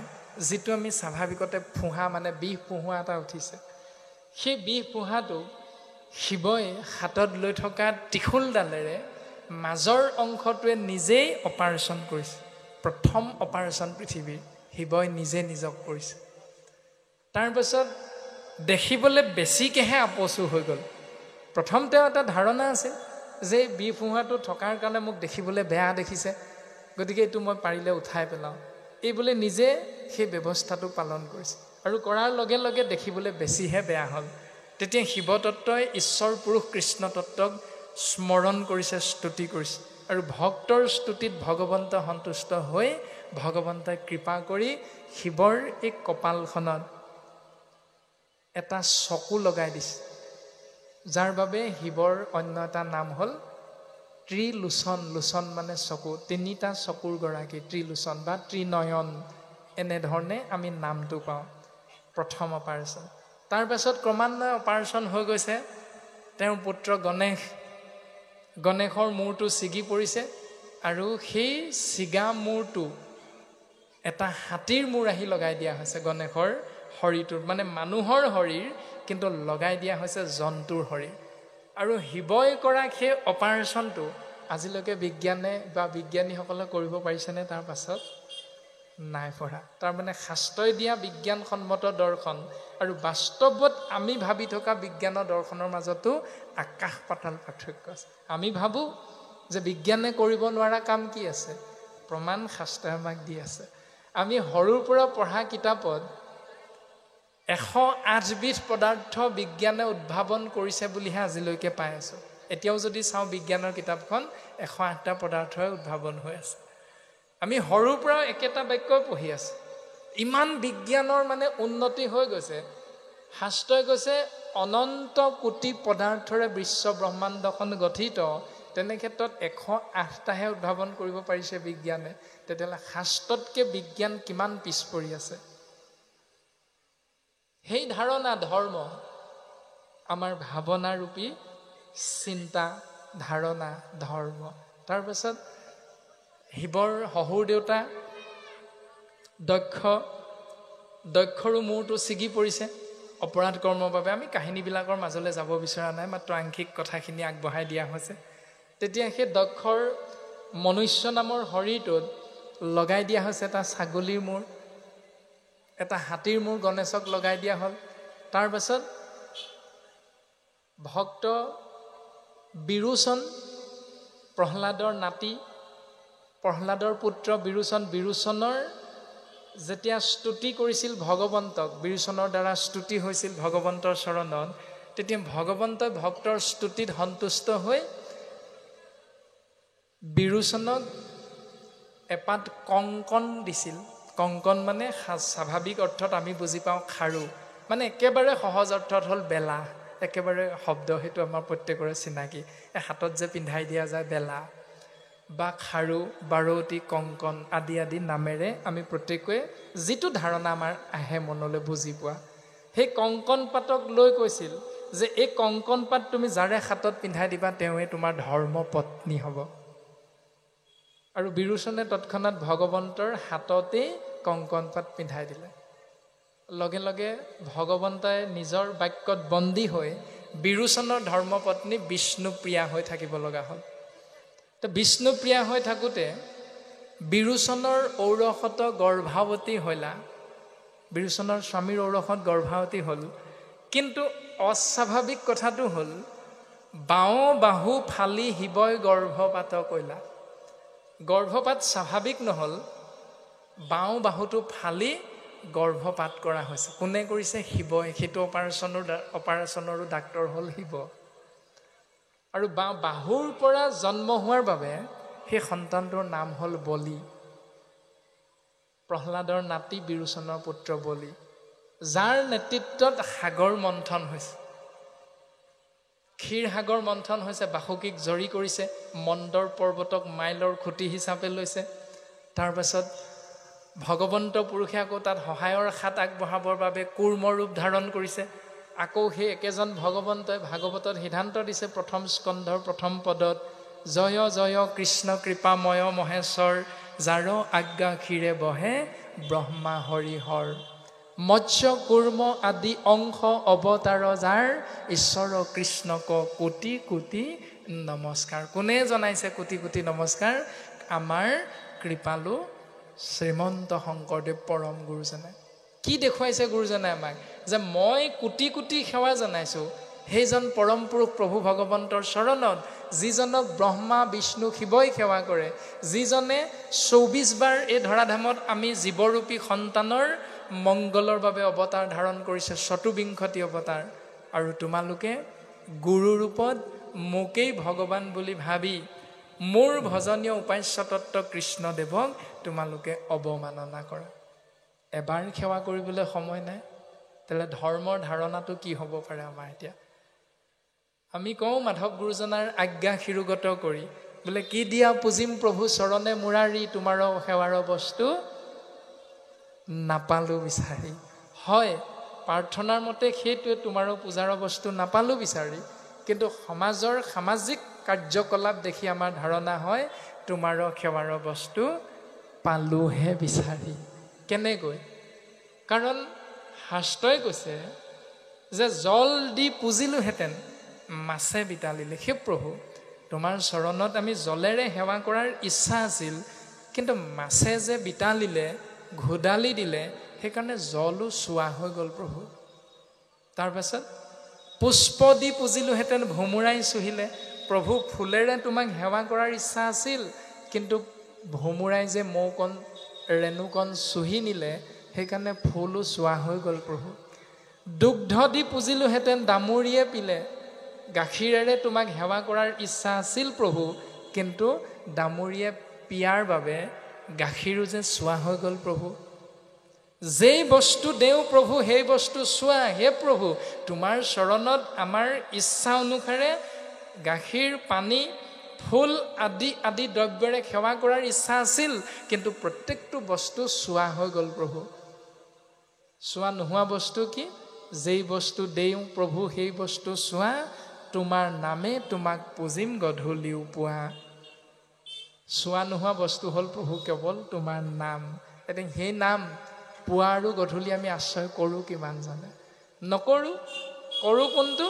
যিটো আমি স্বাভাৱিকতে ফোঁহা, মানে বিষ ফোঁহা এটা উঠিছে। সেই বিষ ফোঁহাটো শিৱই হাতত লৈ থকা ত্ৰিশূলডালেৰে মাজৰ অংশটোৱে নিজেই অপাৰেশ্যন কৰিছে। প্ৰথম অপাৰেশ্যন পৃথিৱীৰ শিৱই নিজে নিজক কৰিছে। তাৰপাছত দেখিবলৈ বেছিকেহে আপচু হৈ গ'ল। প্ৰথম তেওঁ এটা ধাৰণা আছিল যে বিষ ফোঁহাটো থকাৰ কাৰণে মোক দেখিবলৈ বেয়া দেখিছে, গতিকে এইটো মই পাৰিলে উঠাই পেলাওঁ, এই বুলি নিজে সেই ব্যৱস্থাটো পালন কৰিছে। আৰু কৰাৰ লগে লগে দেখিবলৈ বেছিহে বেয়া হ'ল। তেতিয়া শিৱতত্ত্বই ঈশ্বৰ পুৰুষ কৃষ্ণ তত্ত্বক স্মৰণ কৰিছে, স্তুতি কৰিছে, আৰু ভক্তৰ স্তুতিত ভগৱন্ত সন্তুষ্ট হৈ ভগৱন্তই কৃপা কৰি শিৱৰ এই কপালখনত এটা চকু লগাই দিছে, যাৰ বাবে শিৱৰ অন্য এটা নাম হ'ল ত্ৰিলোচন। লোচন মানে চকু, তিনিটা চকুৰ গৰাকী, ত্ৰিলোচন বা ত্ৰিনয়ন, এনেধৰণে আমি নামটো পাওঁ। প্ৰথম অপাৰেশ্যন। তাৰপাছত ক্ৰমান্বয়ে অপাৰেশ্যন হৈ গৈছে। তেওঁৰ পুত্ৰ গণেশৰ মূৰটো ছিগি পৰিছে, আৰু সেই ছিগা মূৰটো এটা হাতীৰ মূৰ আহি লগাই দিয়া হৈছে গণেশৰ শৰীৰটোত, মানে মানুহৰ শৰীৰ, কিন্তু লগাই দিয়া হৈছে জন্তুৰ শৰীৰ। আৰু শিৱই কৰা সেই অপাৰেশ্যনটো আজিলৈকে বিজ্ঞানে বা বিজ্ঞানীসকলে কৰিব পাৰিছেনে? তাৰ পাছত নাই পৰা। তাৰমানে শাস্ত্ৰই দিয়া বিজ্ঞানসন্মত দৰ্শন আৰু বাস্তৱত আমি ভাবি থকা বিজ্ঞানৰ দৰ্শনৰ মাজতো আকাশ পাতাল পাৰ্থক্য আছে। আমি ভাবোঁ যে বিজ্ঞানে কৰিব নোৱাৰা কাম কি আছে? প্ৰমাণ শাস্ত্ৰই আমাক দি আছে। আমি সৰুৰ পৰা পঢ়া কিতাপত 108 বিধ পদাৰ্থ বিজ্ঞানে উদ্ভাৱন কৰিছে বুলিহে আজিলৈকে পাই আছোঁ। এতিয়াও যদি চাওঁ বিজ্ঞানৰ কিতাপখন, 108টা পদাৰ্থই উদ্ভাৱন হৈ আছে। আমি সৰুৰ পৰা একেটা বাক্যই পঢ়ি আছোঁ। ইমান বিজ্ঞানৰ মানে উন্নতি হৈ গৈছে। শাস্ত্ৰই কৈছে অনন্ত কোটি পদাৰ্থৰে বিশ্ব ব্ৰহ্মাণ্ডখন গঠিত, তেনে ক্ষেত্ৰত 108টাহে উদ্ভাৱন কৰিব পাৰিছে বিজ্ঞানে। তেতিয়াহ'লে শাস্ত্ৰতকৈ বিজ্ঞান কিমান পিছ পৰি আছে? সেই ধাৰণা ধৰ্ম আমাৰ ভাৱনাৰূপী চিন্তা, ধাৰণা, ধৰ্ম। তাৰপাছত শিৱৰ শহুৰ দেউতা দক্ষৰো মূৰটো ছিগি পৰিছে অপৰাধ কৰ্মৰ বাবে। আমি কাহিনীবিলাকৰ মাজলৈ যাব বিচৰা নাই, মাত্ৰ আংশিক কথাখিনি আগবঢ়াই দিয়া হৈছে। তেতিয়া সেই দক্ষৰ মনুষ্য নামৰ শৰীৰটোত লগাই দিয়া হৈছে এটা ছাগলীৰ মূৰ, এটা হাতীৰ মূৰ গণেশক লগাই দিয়া হ'ল। তাৰপাছত ভক্ত বিৰোচন, প্ৰহ্লাদৰ নাতি, প্ৰহ্লাদৰ পুত্ৰ বিৰোচনৰ যেতিয়া স্তুতি কৰিছিল ভগৱন্তক, বিৰোচনৰ দ্বাৰা স্তুতি হৈছিল ভগৱন্তৰ চৰণত, তেতিয়া ভগৱন্তই ভক্তৰ স্তুতিত সন্তুষ্ট হৈ বিৰোচনক এপাত কংকণ দিছিল। কংকণ মানে স্বাভাৱিক অৰ্থত আমি বুজি পাওঁ খাৰু, মানে একেবাৰে সহজ অৰ্থত হ'ল বেলা। একেবাৰে শব্দ সেইটো আমাৰ প্ৰত্যেকৰে চিনাকি। হাতত যে পিন্ধাই দিয়া যায় বেলা বা খাৰু, বাৰৌতি, কংকণ আদি আদি নামেৰে আমি প্ৰত্যেকৰে যিটো ধাৰণা আমাৰ আহে মনলৈ বুজি পোৱা, সেই কংকণ পাতক লৈ কৈছিল যে এই কংকণ পাত তুমি যাৰে হাতত পিন্ধাই দিবা তেওঁৱে তোমাৰ ধৰ্ম পত্নী হ'ব। আৰু বিৰোচনে তৎক্ষণাৎ ভগৱন্তৰ হাততেই কংকণ পাত পিন্ধাই দিলে। লগে লগে ভগৱন্তই নিজৰ বাক্যত বন্দী হৈ বিৰোচনৰ ধৰ্মপত্নী বিষ্ণুপ্ৰিয়া হৈ থাকিব লগা হ'ল। তো বিষ্ণুপ্ৰিয়া হৈ থাকোঁতে বিৰোচনৰ ঔৰসত গৰ্ভাৱতী হলা। বিৰোচনৰ স্বামীৰ ঔৰসত গৰ্ভাৱতী হ'ল। কিন্তু অস্বাভাৱিক কথাটো হ'ল বাওঁ বাহু ফালি শিৱই গৰ্ভপাত কৰিলা। গৰ্ভপাত স্বাভাৱিক নহ'ল, বাওঁ বাহুটো ফালি গৰ্ভপাত কৰা হৈছে। কোনে কৰিছে? শিৱই। সেইটো অপাৰেশ্যনৰো ডাক্তৰ হ'ল শিৱ। আৰু বাহুৰ পৰা জন্ম হোৱাৰ বাবে সেই সন্তানটোৰ নাম হ'ল বলি। প্ৰহ্লাদৰ নাতি বিৰোচনৰ পুত্ৰ বলি, যাৰ নেতৃত্বত সাগৰ মন্থন হৈছে। ক্ষীৰ সাগৰ মন্থন হৈছে, বাসুকীক জৰি কৰিছে, মন্দৰ পৰ্বতক মাইলৰ খুঁটি হিচাপে লৈছে। তাৰপাছত ভগৱন্ত পুৰুষে আকৌ তাত সহায়ৰ হাত আগবঢ়াবৰ বাবে কুৰ্ম ৰূপ ধাৰণ কৰিছে। আকৌ সেই একেজন ভগৱন্তই ভাগৱতত সিদ্ধান্ত দিছে প্ৰথম স্কন্ধৰ প্ৰথম পদত, জয় জয় কৃষ্ণ কৃপাময় মহেশ্বৰ, যাৰ আজ্ঞা ক্ষীৰে বহে ব্ৰহ্মা হৰিহৰ। মৎস্য কুৰ্ম আদি অংশ অৱতাৰ যাৰ, ঈশ্বৰ কৃষ্ণক কোটি কোটি নমস্কাৰ। কোনে জনাইছে কোটি কোটি নমস্কাৰ? আমাৰ কৃপালু শ্ৰীমন্ত শংকৰদেৱ পৰম গুৰুজনে। কি দেখুৱাইছে গুৰুজনে আমাক? যে মই কোটি কোটি সেৱা জনাইছোঁ সেইজন পৰম পুৰুষ প্ৰভু ভগৱন্তৰ চৰণত, যিজনক ব্ৰহ্মা বিষ্ণু শিৱই সেৱা কৰে, যিজনে ২৪ বাৰ এই ধৰাধামত আমি জীৱৰূপী সন্তানৰ মংগলৰ বাবে অৱতাৰ ধাৰণ কৰিছে, ২৪ অৱতাৰ। আৰু তোমালোকে গুৰু ৰূপত মোকেই ভগৱান বুলি ভাবি মোৰ ভজনীয় উপাস্য তত্ত্ব কৃষ্ণদেৱক তোমালোকে অৱমাননা কৰা। এবাৰ সেৱা কৰিবলৈ সময় নাই, তেতিয়াহ'লে ধৰ্মৰ ধাৰণাটো কি হ'ব পাৰে আমাৰ? এতিয়া আমি কওঁ মাধৱ গুৰুজনাৰ আজ্ঞা শিৰোগত কৰি, বোলে কি দিয়া পুজিম প্ৰভু চৰণে মুৰাৰী, তোমাৰ সেৱাৰ বস্তু নাপালোঁ বিচাৰি। হয়, প্ৰাৰ্থনাৰ মতে সেইটোৱে, তোমাৰো পূজাৰ বস্তু নাপালোঁ বিচাৰি। কিন্তু সমাজৰ সামাজিক কাৰ্যকলাপ দেখি আমাৰ ধাৰণা হয় তোমাৰ সেৱাৰ বস্তু পালোহে বিচাৰি। কেনেকৈ? কাৰণ শাস্ত্ৰই কৈছে যে জল দি পুজিলোহেঁতেন, মাছে বিতালিলে। সেই প্ৰভু তোমাৰ চৰণত আমি জলেৰে সেৱা কৰাৰ ইচ্ছা আছিল, কিন্তু মাছে যে বিতালিলে, ঘোদালি দিলে, সেইকাৰণে জলো চোৱা হৈ গ'ল প্ৰভু। তাৰপাছত পুষ্প দি পুজিলোহেঁতেন, ভোমোৰাই চুহিলে। প্ৰভু ফুলেৰে তোমাক সেৱা কৰাৰ ইচ্ছা আছিল, কিন্তু ভোমোৰাই যে মৌকণ ৰেণুকণ চুহি নিলে, সেইকাৰণে ফুলো চোৱা হৈ গ'ল প্ৰভু। দুগ্ধ দি পুজিলোহেঁতেন, দামুৰিয়ে পিলে। গাখীৰেৰে তোমাক সেৱা কৰাৰ ইচ্ছা আছিল প্ৰভু, কিন্তু দামুৰিয়ে পিয়াৰ বাবে গাখীৰো যে চোৱা হৈ গ'ল প্ৰভু। যেই বস্তু দেওঁ প্ৰভু সেই বস্তু চোৱা। হে প্ৰভু, তোমাৰ চৰণত আমাৰ ইচ্ছা অনুসাৰে গাখীৰ, পানী, ফুল আদি আদি দ্ৰব্যৰে সেৱা কৰাৰ ইচ্ছা আছিল, কিন্তু প্ৰত্যেকটো বস্তু চোৱা হৈ গ'ল প্ৰভু। চোৱা নোহোৱা বস্তু কি? যেই বস্তু দেওঁ প্ৰভু সেই বস্তু চোৱা, তোমাৰ নামে তোমাক পুজিম গধূলিও পুৱা। চোৱা নোহোৱা বস্তু হ'ল প্ৰভু কেৱল তোমাৰ নাম। এতিয়া সেই নাম পুৱা আৰু গধূলি আমি আশ্ৰয় কৰোঁ কিমান জানে? নকৰোঁ। কৰোঁ কোনটো?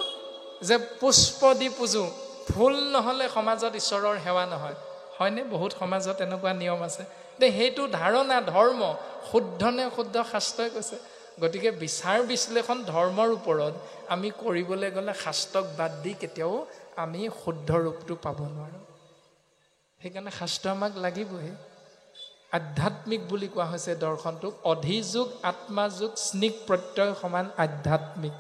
যে পুষ্প দি পূজোঁ। ফুল নহ'লে সমাজত ঈশ্বৰৰ সেৱা নহয়, হয়নে? বহুত সমাজত এনেকুৱা নিয়ম আছে। সেইটো ধাৰণা ধৰ্ম শুদ্ধ নে শুদ্ধ শাস্ত্ৰই কৈছে। গতিকে বিচাৰ বিশ্লেষণ ধৰ্মৰ ওপৰত আমি কৰিবলৈ গ'লে শাস্ত্ৰক বাদ দি কেতিয়াও আমি শুদ্ধ ৰূপটো পাব নোৱাৰোঁ। সেইকাৰণে শাস্ত্ৰ আমাক লাগিবই। আধ্যাত্মিক বুলি কোৱা হৈছে দৰ্শনটোক। অধিযোগ, আত্মাযোগ, স্নিক প্ৰত্যয় সমান আধ্যাত্মিক।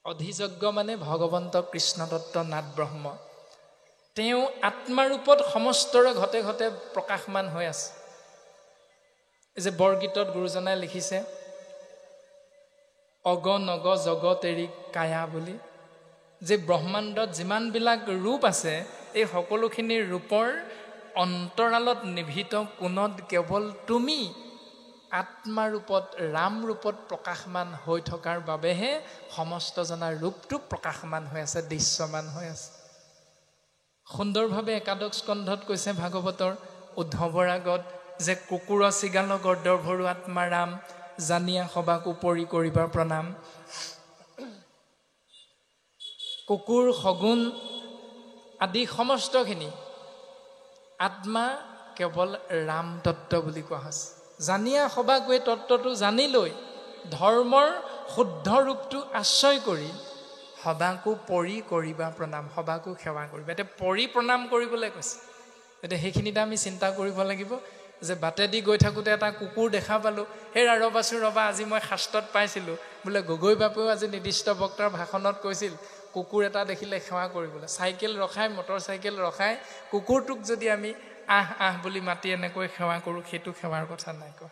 অধিযজ্ঞ মানে ভগৱন্ত কৃষ্ণদত্ত নাথ ব্ৰহ্ম। তেওঁ আত্মাৰূপত সমস্তৰে ঘতে ঘতে প্ৰকাশমান হৈ আছে। এই যে বৰগীতত গুৰুজনাই লিখিছে, অগ নগ জগত এৰি কায়া বুলি, যে ব্ৰহ্মাণ্ডত যিমানবিলাক ৰূপ আছে, এই সকলোখিনিৰ ৰূপৰ অন্তৰালত নিভৃত কোণত কেৱল তুমি আত্মাৰূপত, ৰাম ৰূপত প্ৰকাশমান হৈ থকাৰ বাবেহে সমস্ত জনাৰ ৰূপটো প্ৰকাশমান হৈ আছে, দৃশ্যমান হৈ আছে। সুন্দৰভাৱে একাদশ স্কন্ধত কৈছে ভাগৱতৰ উদ্ধৱৰ আগত যে কুকুৰ চিগাল গৰ্দৰ ভৰু আত্মা ৰাম, জানিয়া সবাক উপৰি কৰিবা প্ৰণাম। কুকুৰ সগুণ আদি সমস্তখিনি আত্মা কেৱল ৰাম তত্ত্ব বুলি কোৱা হৈছে। জানিয়া সবাকৈ তত্ত্বটো জানি লৈ ধৰ্মৰ শুদ্ধ ৰূপটো আশ্ৰয় কৰি সবাকো পৰি কৰিবা প্ৰণাম, সবাকো সেৱা কৰিবা। এতিয়া পৰি প্ৰণাম কৰিবলৈ কৈছে। এতিয়া সেইখিনিতে আমি চিন্তা কৰিব লাগিব যে বাটেদি গৈ থাকোঁতে এটা কুকুৰ দেখা পালোঁ, সেই ৰ'বা আজি মই শাস্ত্ৰত পাইছিলোঁ বোলে গগৈ বাপুৱেও আজি নিৰ্দিষ্ট বক্তাৰ ভাষণত কৈছিল কুকুৰ এটা দেখিলে সেৱা কৰিবলৈ। চাইকেল ৰখাই, মটৰ চাইকেল ৰখাই কুকুৰটোক যদি আমি আহ বুলি মাতি এনেকৈ সেৱা কৰোঁ, সেইটো সেৱাৰ কথা নাই কোৱা।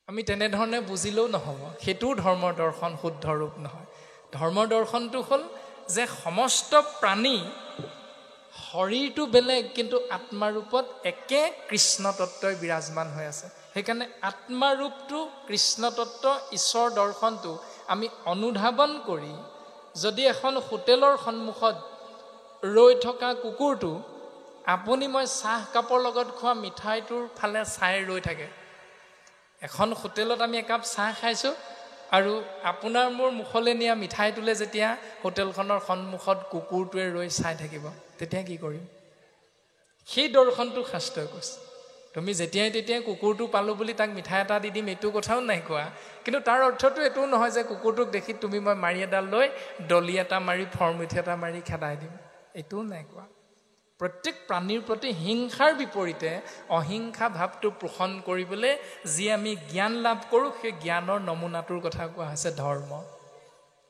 আমি তেনেধৰণে বুজিলেও নহ'ব, সেইটোও ধৰ্মৰ দৰ্শন শুদ্ধ ৰূপ নহয়। ধৰ্মৰ দৰ্শনটো হ'ল যে সমস্ত প্ৰাণী শৰীৰটো বেলেগ কিন্তু আত্মাৰূপত একে কৃষ্ণ তত্ত্বই বিৰাজমান হৈ আছে। সেইকাৰণে আত্মাৰূপটো কৃষ্ণ তত্ত্ব ঈশ্বৰ দৰ্শনটো আমি অনুধাৱন কৰি যদি এখন হোটেলৰ সন্মুখত ৰৈ থকা কুকুৰটো আপুনি মই চাহ কাপৰ লগত খোৱা মিঠাইটোৰ ফালে চাই ৰৈ থাকে। এখন হোটেলত আমি একাপ চাহ খাইছোঁ আৰু আপোনাৰ মোৰ মুখলৈ নিয়া মিঠাইটোলৈ যেতিয়া হোটেলখনৰ সন্মুখত কুকুৰটোৱে ৰৈ চাই থাকিব, তেতিয়া কি কৰিম? সেই দৰ্শনটো শাস্ত্ৰই কৈছে। তুমি যেতিয়াই তেতিয়াই কুকুৰটো পালোঁ বুলি তাক মিঠাই এটা দি দিম, এইটো কথাও নাই কোৱা। কিন্তু তাৰ অৰ্থটো এইটোও নহয় যে কুকুৰটোক দেখি তুমি মই মাৰি এডাল লৈ ডলি এটা মাৰি ফৰ্মুঠি এটা মাৰি খেদাই দিম, এইটোও নাই কোৱা। প্ৰত্যেক প্ৰাণীৰ প্ৰতি হিংসাৰ বিপৰীতে অহিংসা ভাৱটো পোষণ কৰিবলৈ যি আমি জ্ঞান লাভ কৰোঁ, সেই জ্ঞানৰ নমুনাটোৰ কথা কোৱা হৈছে ধৰ্ম।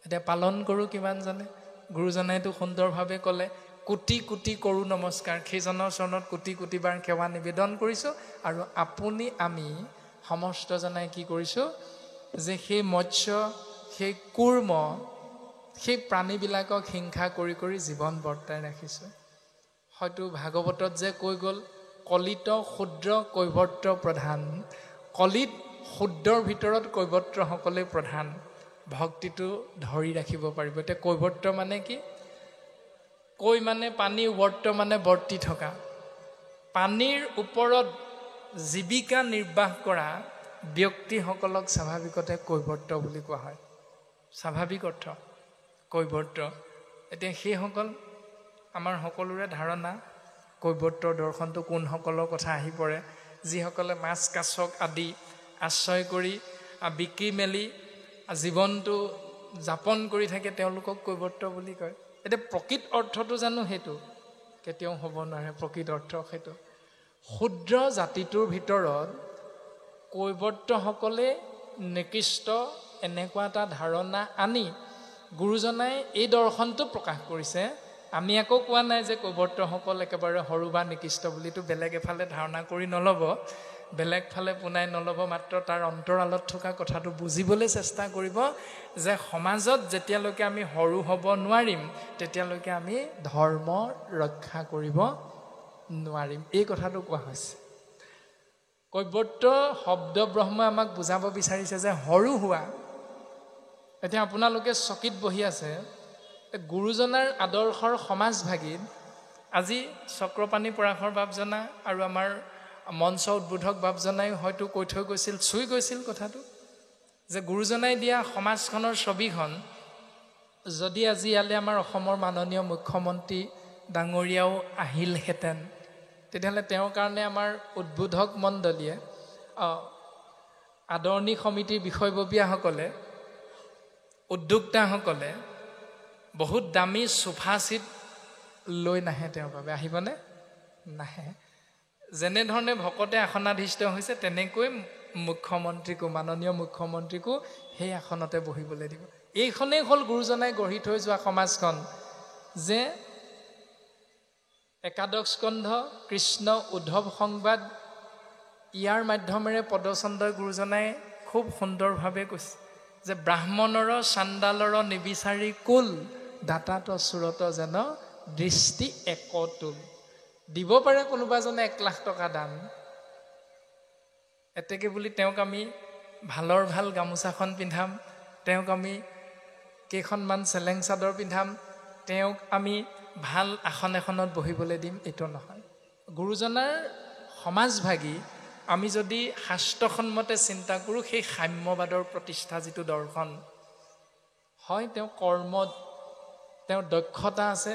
এতিয়া পালন কৰোঁ কিমান জানে? গুৰুজনাইতো সুন্দৰভাৱে ক'লে কোটি কোটি কৰোঁ নমস্কাৰ, সেইজনৰ চৰণত কোটি কোটি বাৰ সেৱা নিবেদন কৰিছোঁ। আৰু আপুনি আমি সমস্তজনাই কি কৰিছোঁ যে সেই মৎস্য, সেই কুৰ্ম, সেই প্ৰাণীবিলাকক হিংসা কৰি কৰি জীৱন বৰ্তাই ৰাখিছোঁ। হয়তো ভাগৱতত যে কৈ গ'ল কলিত ক্ষুদ্ৰ কৈৱৰ্ত প্ৰধান, কলিত শুদ্ধৰ ভিতৰত কৈৱৰ্তসকলে প্ৰধান, ভক্তিটো ধৰি ৰাখিব পাৰিব। এতিয়া কৈৱৰ্ত মানে কি? কৈ মানে পানী, ৱৰ্ত মানে বৰ্তি থকা। পানীৰ ওপৰত জীৱিকা নিৰ্বাহ কৰা ব্যক্তিসকলক স্বাভাৱিকতে কৈৱৰ্ত বুলি কোৱা হয়। স্বাভাৱিক অৰ্থ কৈৱৰ্ত। এতিয়া সেইসকল আমাৰ সকলোৰে ধাৰণা কৈৱৰ্তৰ দৰ্শনটো কোনসকলৰ কথা আহি পৰে? যিসকলে মাছ কাছক আদি আশ্ৰয় কৰি বিকি মেলি জীৱনটো যাপন কৰি থাকে, তেওঁলোকক কৈৱৰ্ত বুলি কয়। এতিয়া প্ৰকৃত অৰ্থটো জানো সেইটো? কেতিয়াও হ'ব নোৱাৰে প্ৰকৃত অৰ্থ সেইটো। ক্ষুদ্ৰ জাতিটোৰ ভিতৰত কৈৱৰ্তসকলে নিকৃষ্ট এনেকুৱা এটা ধাৰণা আনি গুৰুজনাই এই দৰ্শনটো প্ৰকাশ কৰিছে। আমি আকৌ কোৱা নাই যে কৈৱৰ্তসকল একেবাৰে সৰু বা নিকৃষ্ট বুলিতো বেলেগ এফালে ধাৰণা কৰি নল'ব, বেলেগ ফালে পোনাই নল'ব, মাত্ৰ তাৰ অন্তৰালত থকা কথাটো বুজিবলৈ চেষ্টা কৰিব যে সমাজত যেতিয়ালৈকে আমি সৰু হ'ব নোৱাৰিম তেতিয়ালৈকে আমি ধৰ্ম ৰক্ষা কৰিব নোৱাৰিম, এই কথাটো কোৱা হৈছে। কৈৱৰ্ত শব্দ ব্ৰহ্মই আমাক বুজাব বিচাৰিছে যে সৰু হোৱা। এতিয়া আপোনালোকে চকীত বহি আছে, গুৰুজনাৰ আদৰ্শৰ সমাজভাগীত আজি চক্ৰপাণী পৰাশৰ বাপজনা আৰু আমাৰ মঞ্চ উদ্বোধক বাপজনাই হয়তো কৈ থৈ গৈছিল, চুই গৈছিল কথাটো যে গুৰুজনাই দিয়া সমাজখনৰ ছবিখন যদি আজি ইয়ালৈ আমাৰ অসমৰ মাননীয় মুখ্যমন্ত্ৰী ডাঙৰীয়াও আহিলহেঁতেন, তেতিয়াহ'লে তেওঁৰ কাৰণে আমাৰ উদ্বোধক মণ্ডলীয়ে, আদৰণি সমিতিৰ বিষয়ববীয়াসকলে, উদ্যোক্তাসকলে বহুত দামী সোফা ছিট লৈ নাহে তেওঁৰ বাবে। আহিবনে? নাহে। যেনেধৰণে ভকতে আসনাধীষ্ঠ হৈছে তেনেকৈ মুখ্যমন্ত্ৰীকো, মাননীয় মুখ্যমন্ত্ৰীকো সেই আসনতে বহিবলৈ দিব। এইখনেই হ'ল গুৰুজনাই গঢ়ি থৈ যোৱা সমাজখন, যে একাদশ স্কন্ধ, কৃষ্ণ উদ্ধৱ সংবাদ, ইয়াৰ মাধ্যমেৰে পদচন্দই গুৰুজনাই খুব সুন্দৰভাৱে কৈছে যে ব্ৰাহ্মণৰ চাণ্ডালৰ নিবিচাৰি কুল, দাতাত চুৰত যেন দৃষ্টি একতুল। দিব পাৰে কোনোবাজনে 1 লাখ টকা দান, এতেকে বুলি তেওঁক আমি ভালৰ ভাল গামোচাখন পিন্ধাম, তেওঁক আমি কেইখনমান চেলেং চাদৰ পিন্ধাম, তেওঁক আমি ভাল আসন এখনত বহিবলৈ দিম, এইটো নহয়। গুৰুজনাৰ সমাজভাগী আমি যদি শাস্ত্ৰসন্মতে চিন্তা কৰোঁ, সেই সাম্যবাদৰ প্ৰতিষ্ঠা যিটো দৰ্শন হয়, তেওঁ কৰ্মত তেওঁৰ দক্ষতা আছে,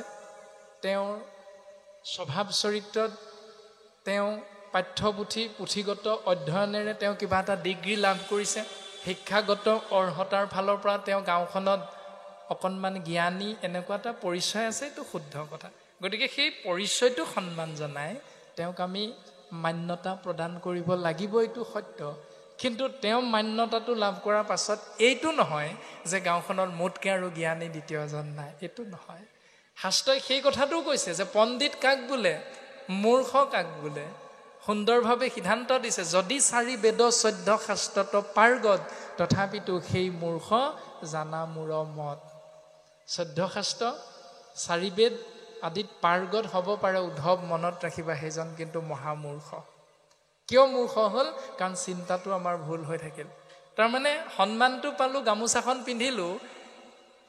তেওঁৰ স্বভাৱ চৰিত্ৰত, তেওঁ পাঠ্যপুথি পুথিগত অধ্যয়নেৰে তেওঁ কিবা এটা ডিগ্ৰী লাভ কৰিছে, শিক্ষাগত অৰ্হতাৰ ফালৰ পৰা তেওঁ গাঁওখনত অকণমান জ্ঞানী, এনেকুৱা এটা পৰিচয় আছে, এইটো শুদ্ধ কথা। গতিকে সেই পৰিচয়টো সন্মান জনাই তেওঁক আমি মান্যতা প্ৰদান কৰিব লাগিব, এইটো সত্য। কিন্তু তেওঁ মান্যতাটো লাভ কৰাৰ পাছত এইটো নহয় যে গাঁওখনত মোতকৈ আৰু জ্ঞানী দ্বিতীয়জন নাই, এইটো নহয়। শাস্ত্ৰই সেই কথাটোও কৈছে যে পণ্ডিত কাক বোলে, মূৰ্খ কাক বোলে। সুন্দৰভাৱে সিদ্ধান্ত দিছে, যদি 4 বেদ 14 শাস্ত্ৰত পাৰ্গত, তথাপিতো সেই মূৰ্খ জানা মূৰ মত। 14 শাস্ত্ৰ 4 বেদ আদিত পাৰ্গত হ'ব পাৰে উদ্ধৱ, মনত ৰাখিবা, সেইজন কিন্তু মহামূৰ্খ। কিয় মূৰ্খ হ'ল? কাৰণ চিন্তাটো আমাৰ ভুল হৈ থাকিল। তাৰমানে সন্মানটো পালোঁ, গামোচাখন পিন্ধিলোঁ,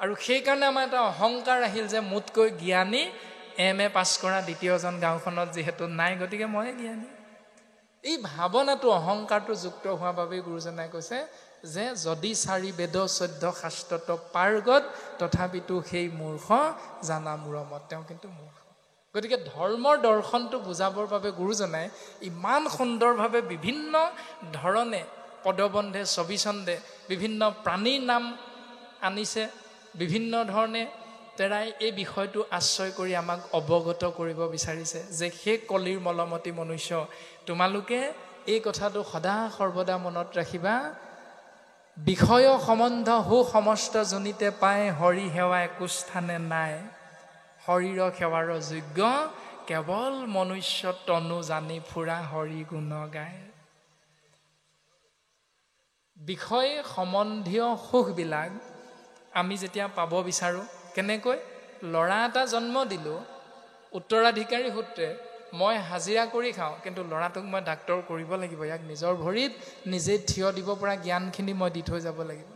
আৰু সেইকাৰণে আমাৰ এটা অহংকাৰ আহিল যে মোতকৈ জ্ঞানী MA পাছ কৰা দ্বিতীয়জন গাঁওখনত যিহেতু নাই, গতিকে মই জ্ঞানী। এই ভাৱনাটো, অহংকাৰটো যুক্ত হোৱাৰ বাবেই গুৰুজনাই কৈছে যে যদি 4 বেদ 14 শাস্ত্ৰত পাৰ্গত, তথাপিতো সেই মূৰ্খ জানা মূৰ মত। তেওঁ কিন্তু মূৰ্খ। গতিকে ধৰ্মৰ দৰ্শনটো বুজাবৰ বাবে গুৰুজনাই ইমান সুন্দৰভাৱে বিভিন্ন ধৰণে পদবন্ধে ছবিছন্দে বিভিন্ন প্ৰাণীৰ নাম আনিছে, বিভিন্ন ধৰণে তেৰাই এই বিষয়টো আশ্ৰয় কৰি আমাক অৱগত কৰিব বিচাৰিছে যে সেই কলিৰ মলমতি মনুষ্য, তোমালোকে এই কথাটো সদা সৰ্বদা মনত ৰাখিবা, বিষয় সম্বন্ধ হো সমস্ত জনিতে পায়, হৰি সেৱা একো স্থানে নাই, শৰীৰ সেৱাৰ যোগ্য কেৱল মনুষ্য তনু জানি ফুৰা হৰি গুণ গায়। বিষয় সম্বন্ধীয় সুখবিলাক আমি যেতিয়া পাব বিচাৰোঁ, কেনেকৈ? ল'ৰা এটা জন্ম দিলোঁ উত্তৰাধিকাৰী সূত্ৰে, মই হাজিৰা কৰি খাওঁ, কিন্তু ল'ৰাটোক মই ডাক্তৰ কৰিব লাগিব, ইয়াক নিজৰ ভৰিত নিজে থিয় দিব পৰা জ্ঞানখিনি মই দি থৈ যাব লাগিব।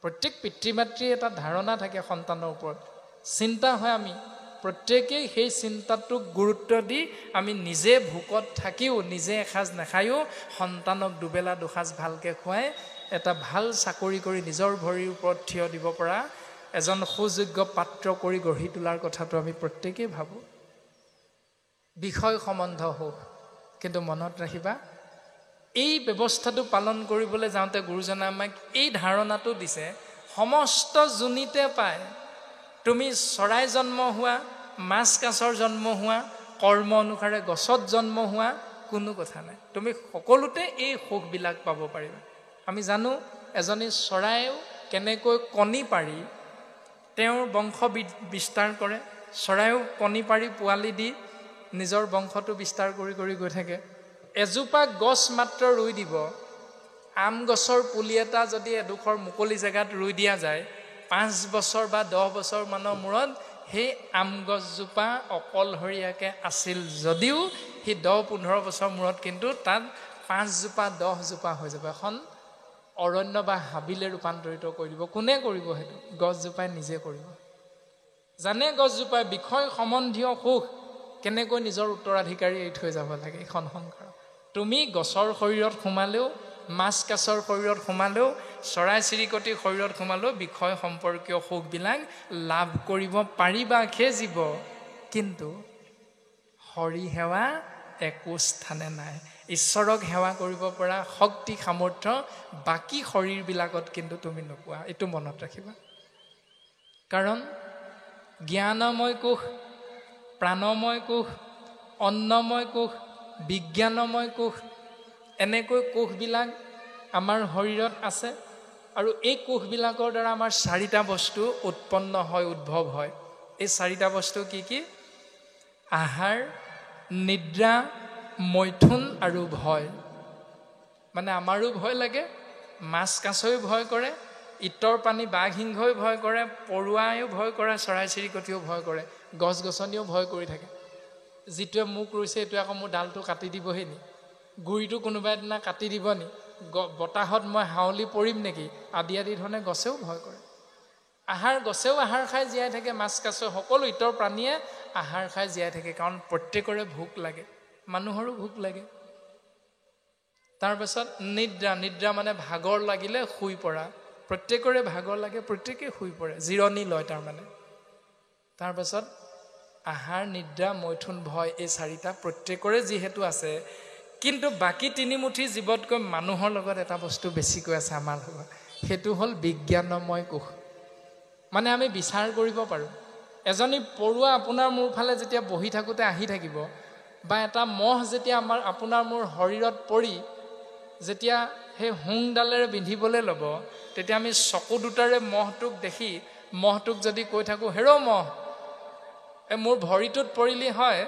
প্ৰত্যেক পিতৃ মাতৃৰ এটা ধাৰণা থাকে সন্তানৰ ওপৰত, চিন্তা হয়। আমি প্ৰত্যেকেই সেই চিন্তাটোক গুৰুত্ব দি আমি নিজে ভোকত থাকিও, নিজে এসাঁজ নাখায়ো সন্তানক দুবেলা দুসাঁজ ভালকৈ খুৱাই এটা ভাল চাকৰি কৰি নিজৰ ভৰিৰ ওপৰত থিয় দিব পৰা এজন সুযোগ্য পাত্ৰ কৰি গঢ়ি তোলাৰ কথাটো আমি প্ৰত্যেকেই ভাবোঁ। বিষয় সম্বন্ধ সুখ, কিন্তু মনত ৰাখিবা, এই ব্যৱস্থাটো পালন কৰিবলৈ যাওঁতে গুৰুজনাই আমাক এই ধাৰণাটো দিছে, সমস্ত যোনিতে পায়। তুমি চৰাই জন্ম হোৱা, মাছ কাছৰ জন্ম হোৱা, কৰ্ম অনুসাৰে গছত জন্ম হোৱা, কোনো কথা নাই, তুমি সকলোতে এই সুখবিলাক পাব পাৰিবা। আমি জানো এজনী চৰাইও কেনেকৈ কণী পাৰি তেওঁৰ বংশ বিস্তাৰ কৰে, চৰাইও কণী পাৰি পোৱালি দি নিজৰ বংশটো বিস্তাৰ কৰি কৰি গৈ থাকে। এজোপা গছ মাত্ৰ ৰুই দিব, আম গছৰ পুলি এটা যদি এডোখৰ মুকলি জেগাত ৰুই দিয়া যায়, 5 বছৰ বা 10 বছৰ মানৰ মূৰত সেই আম গছজোপা অকলশৰীয়াকৈ আছিল যদিও সেই 10-15 বছৰ মূৰত কিন্তু তাত 5 জোপা 10 জোপা হৈ যাব, এখন অৰণ্য বা হাবিলে ৰূপান্তৰিত কৰি দিব। কোনে কৰিব সেইটো? গছজোপাই নিজে কৰিব। জানে গছজোপাই বিষয় সম্বন্ধীয় সুখ কেনেকৈ নিজৰ উত্তৰাধিকাৰী এৰি থৈ যাব লাগে এইখন সংসাৰ। তুমি গছৰ শৰীৰত সোমালেও, মাছ কাছৰ শৰীৰত সোমালেও, চৰাই চিৰিকটিৰ শৰীৰত সোমালেও বিষয় সম্পৰ্কীয় সুখবিলাক লাভ কৰিব পাৰিবা সেই জীৱ, কিন্তু হৰি সেৱা একো স্থানে নাই। ঈশ্বৰক সেৱা কৰিব পৰা শক্তি সামৰ্থ্য বাকী শৰীৰবিলাকত কিন্তু তুমি নোপোৱা, এইটো মনত ৰাখিবা। কাৰণ জ্ঞানময় কোষ, প্ৰাণময় কোষ, অন্নময় কোষ, বিজ্ঞানময় কোষ, এনেকৈ কোষবিলাক আমাৰ শৰীৰত আছে। আৰু এই কোষবিলাকৰ দ্বাৰা আমাৰ 4টা বস্তু উৎপন্ন হয়, উদ্ভৱ হয়। এই 4টা বস্তু কি কি? আহাৰ, নিদ্ৰা, মৈথুন আৰু ভয়। মানে আমাৰো ভয় লাগে, মাছ কাছয়ো ভয় কৰে, ইতৰ পানী বাঘ সিংহই ভয় কৰে, পৰুৱাইও ভয় কৰে, চৰাই চিৰিকটিও ভয় কৰে, গছ গছনিও ভয় কৰি থাকে। যিটোৱে মোক ৰুইছে এইটোৱে আকৌ মোৰ ডালটো কাটি দিবহি নি? গুৰিটো কোনোবা এদিনা কাটি দিব নি? বতাহত মই হাউলি পৰিম নেকি? আদি আদি ধৰণে গছেও ভয় কৰে। আহাৰ, গছেও আহাৰ খাই জীয়াই থাকে, মাছ কাছ সকলো ইতৰ প্ৰাণীয়ে আহাৰ খাই জীয়াই থাকে, কাৰণ প্ৰত্যেকৰে ভোক লাগে, মানুহৰো ভোক লাগে। তাৰপাছত নিদ্ৰা, নিদ্ৰা মানে ভাগৰ লাগিলে শুই পৰা, প্ৰত্যেকৰে ভাগৰ লাগে, প্ৰত্যেকেই শুই পৰে, জিৰণি লয় তাৰমানে। তাৰপাছত আহাৰ নিদ্ৰা মৈথুন ভয় এই চাৰিটা প্ৰত্যেকৰে যিহেতু আছে, কিন্তু বাকী তিনিমুঠি জীৱতকৈ মানুহৰ লগত এটা বস্তু বেছিকৈ আছে আমাৰ লগত, সেইটো হ'ল বিজ্ঞানময় কোষ। মানে আমি বিচাৰ কৰিব পাৰোঁ। এজনী পৰুৱা আপোনাৰ মোৰ ফালে যেতিয়া বহি থাকোঁতে আহি থাকিব, বা এটা মহ যেতিয়া আপোনাৰ মোৰ শৰীৰত পৰি যেতিয়া সেই হোংডালেৰে বিন্ধিবলৈ ল'ব, তেতিয়া আমি চকু দুটাৰে মহটোক দেখি মহটোক যদি কৈ থাকোঁ, হেৰ' মহ, মোৰ ভৰিটোত পৰিলি হয়,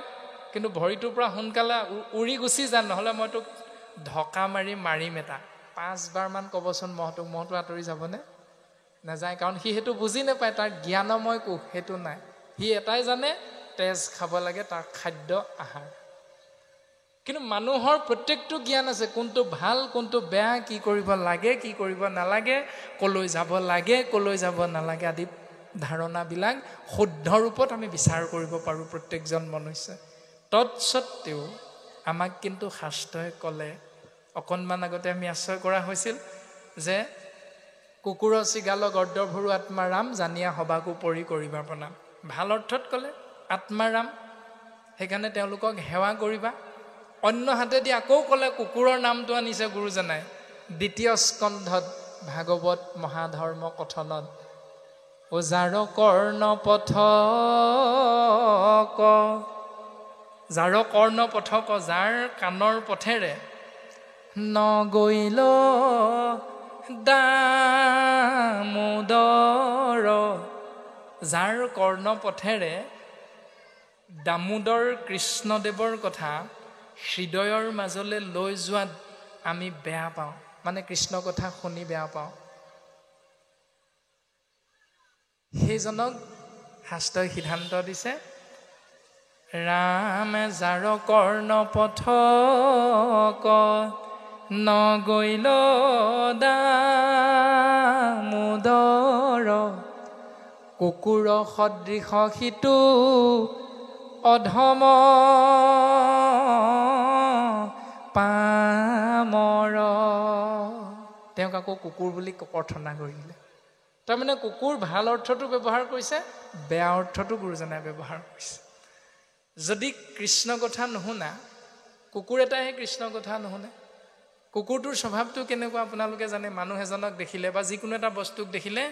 কিন্তু ভৰিটোৰ পৰা সোনকালে উৰি গুচি যাম, নহ'লে মই তোক ঢকা মাৰিম এটা। 5 বাৰমান ক'বচোন মহটোক, মহটো আঁতৰি যাবনে? নাযায়, কাৰণ সি সেইটো বুজি নাপায়, তাৰ জ্ঞানময় কোষ সেইটো নাই। সি এটাই জানে, তেজ খাব লাগে, তাৰ খাদ্য আহাৰ। কিন্তু মানুহৰ প্ৰত্যেকটো জ্ঞান আছে, কোনটো ভাল কোনটো বেয়া, কি কৰিব লাগে কি কৰিব নালাগে, ক'লৈ যাব লাগে ক'লৈ যাব নালাগে আদি ধাৰণাবিলাক শুদ্ধ ৰূপত আমি বিচাৰ কৰিব পাৰোঁ প্ৰত্যেকজন মনুষ্যই। তৎসত্বেও আমাক কিন্তু শাস্ত্ৰই ক'লে, অকণমান আগতে আমি আশ্ৰয় কৰা হৈছিল যে কুকুৰ চিগাল গৰ্দ ভৰু আত্মাৰাম, জানিয়া সবাকো পৰি কৰিবা প্ৰণাম। ভাল অৰ্থত ক'লে আত্মাৰাম, সেইকাৰণে তেওঁলোকক সেৱা কৰিবা। অন্য হাতেদি আকৌ ক'লে, কুকুৰৰ নামটো আনিছে গুৰুজনাই 2য় স্কন্ধত ভাগৱত মহাধৰ্ম কথনত, যাৰ কৰ্ণ পথক, যাৰ কৰ্ণ পথক, যাৰ কাণৰ পথেৰে নগৈল দামোদৰ, যাৰ কৰ্ণ পথেৰে দামোদৰ কৃষ্ণদেৱৰ কথা হৃদয়ৰ মাজলৈ লৈ যোৱাত আমি বেয়া পাওঁ, মানে কৃষ্ণ কথা শুনি বেয়া পাওঁ, সেইজনক শাস্ত্ৰই সিদ্ধান্ত দিছে, ৰাম যাৰ কৰ্ণ পথক নগৈল দামোদৰ, কুকুৰ সদৃশ সিটো অধম পামৰ। তেওঁক আকৌ কুকুৰ বুলি ককৰ্থনা কৰিলে। তাৰমানে কুকুৰ ভাল অৰ্থটো ব্যৱহাৰ কৰিছে, বেয়া অৰ্থটো গুৰুজনাই ব্যৱহাৰ কৰিছে। যদি কৃষ্ণ কথা নুশুনা, কুকুৰ এটাইহে কৃষ্ণ কথা নুশুনে। কুকুৰটোৰ স্বভাৱটো কেনেকুৱা আপোনালোকে জানে? মানুহ এজনক দেখিলে বা যিকোনো এটা বস্তুক দেখিলে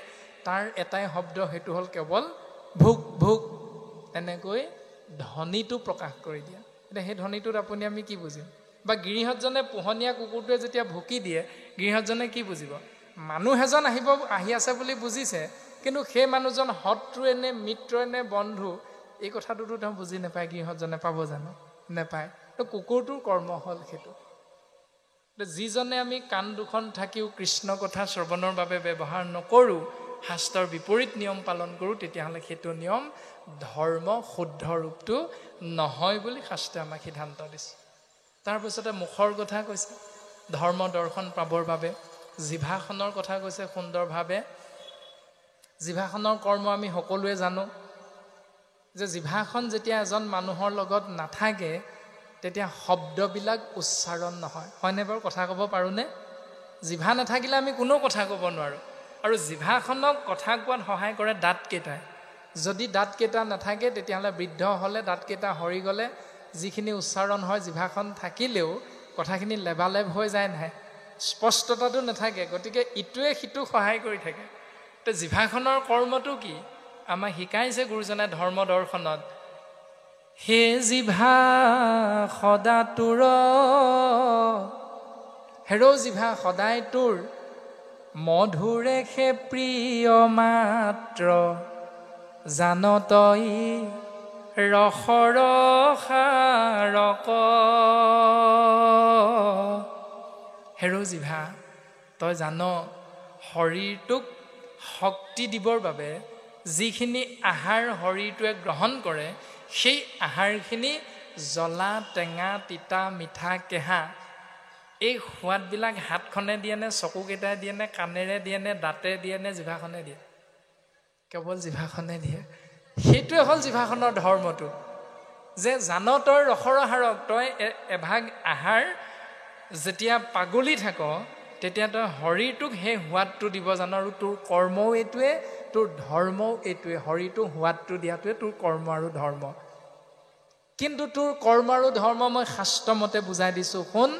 তাৰ এটাই শব্দ, সেইটো হ'ল কেৱল ভোক ভোক, এনেকৈ ধ্বনিটো প্ৰকাশ কৰি দিয়া। এতিয়া সেই ধ্বনিটোত আমি কি বুজিম? বা গিৰিহঁতজনে পোহনীয়া কুকুৰটোৱে যেতিয়া ভুকি দিয়ে, গিৰিহঁতজনে কি বুজিব? মানুহ এজন আহি আছে বুলি বুজিছে, কিন্তু সেই মানুহজন শত্ৰুৱে নে মিত্ৰই নে বন্ধু, এই কথাটোতো তেওঁ বুজি নাপায়। গিৰিহঁতজনে পাব জানো? নেপায়। তো কুকুৰটোৰ কৰ্ম হ'ল সেইটো। যিজনে আমি কাণ দুখন থাকিও কৃষ্ণ কথা শ্ৰৱণৰ বাবে ব্যৱহাৰ নকৰোঁ, শাস্ত্ৰৰ বিপৰীত নিয়ম পালন কৰোঁ, তেতিয়াহ'লে সেইটো নিয়ম ধৰ্ম শুদ্ধ ৰূপটো নহয় বুলি শাস্ত্ৰে আমাক সিদ্ধান্ত দিছে। তাৰপিছতে মুখৰ কথা কৈছে ধৰ্ম দৰ্শন পাবৰ বাবে, জিভাখনৰ কথা কৈছে সুন্দৰভাৱে। জিভাখনৰ কৰ্ম আমি সকলোৱে জানো যে জিভাখন যেতিয়া এজন মানুহৰ লগত নাথাকে, তেতিয়া শব্দবিলাক উচ্চাৰণ নহয়। হয়নে বাৰু? কথা ক'ব পাৰোঁনে? জিভা নাথাকিলে আমি কোনো কথা ক'ব নোৱাৰোঁ। আৰু জিভাখনক কথা কোৱাত সহায় কৰে দাঁতকেইটাই। যদি দাঁতকেইটা নাথাকে, তেতিয়াহ'লে বৃদ্ধ হ'লে দাঁতকেইটা সৰি গ'লে যিখিনি উচ্চাৰণ হয়, জিভাখন থাকিলেও কথাখিনি লেবালেব হৈ যায় নহয়, স্পষ্টতাটো নাথাকে। গতিকে ইটোৱে সিটোক সহায় কৰি থাকে। তো জিভাখনৰ কৰ্মটো কি? আমাক শিকাইছে গুৰুজনাই ধৰ্ম দৰ্শনত, হে জিভা সদা তোৰ, হেৰ' জিভা সদায় তোৰ, মধুৰে সে প্ৰিয় মাত্ৰ, জান তই ৰসৰ সাৰক। হেৰ' জিভা, তই জান শৰীৰটোক শক্তি দিবৰ বাবে যিখিনি আহাৰ শৰীৰটোৱে গ্ৰহণ কৰে, সেই আহাৰখিনি জ্বলা টেঙা তিতা মিঠা কেহা, এই সোৱাদবিলাক হাতখনে দিয়ে নে, চকুকেইটাই দিয়ে নে, কাণেৰে দিয়ে নে, দাঁতে দিয়ে নে, জিভাখনে দিয়ে? কেৱল জিভাখনে দিয়ে। সেইটোৱে হ'ল জিভাখনৰ ধৰ্মটো, যে জান তই ৰসৰ আহাৰক, তই এভাগ আহাৰ যেতিয়া পাগলি থাক, তেতিয়া তই হৰিটোক সেই সোৱাদটো দিব জান আৰু তোৰ কৰ্মও এইটোৱে তোৰ ধৰ্মও এইটোৱে হৰিটো সোৱাদটো দিয়াটোৱে তোৰ কৰ্ম আৰু ধৰ্ম কিন্তু তোৰ কৰ্ম আৰু ধৰ্ম মই শাস্ত্ৰমতে বুজাই দিছোঁ শুন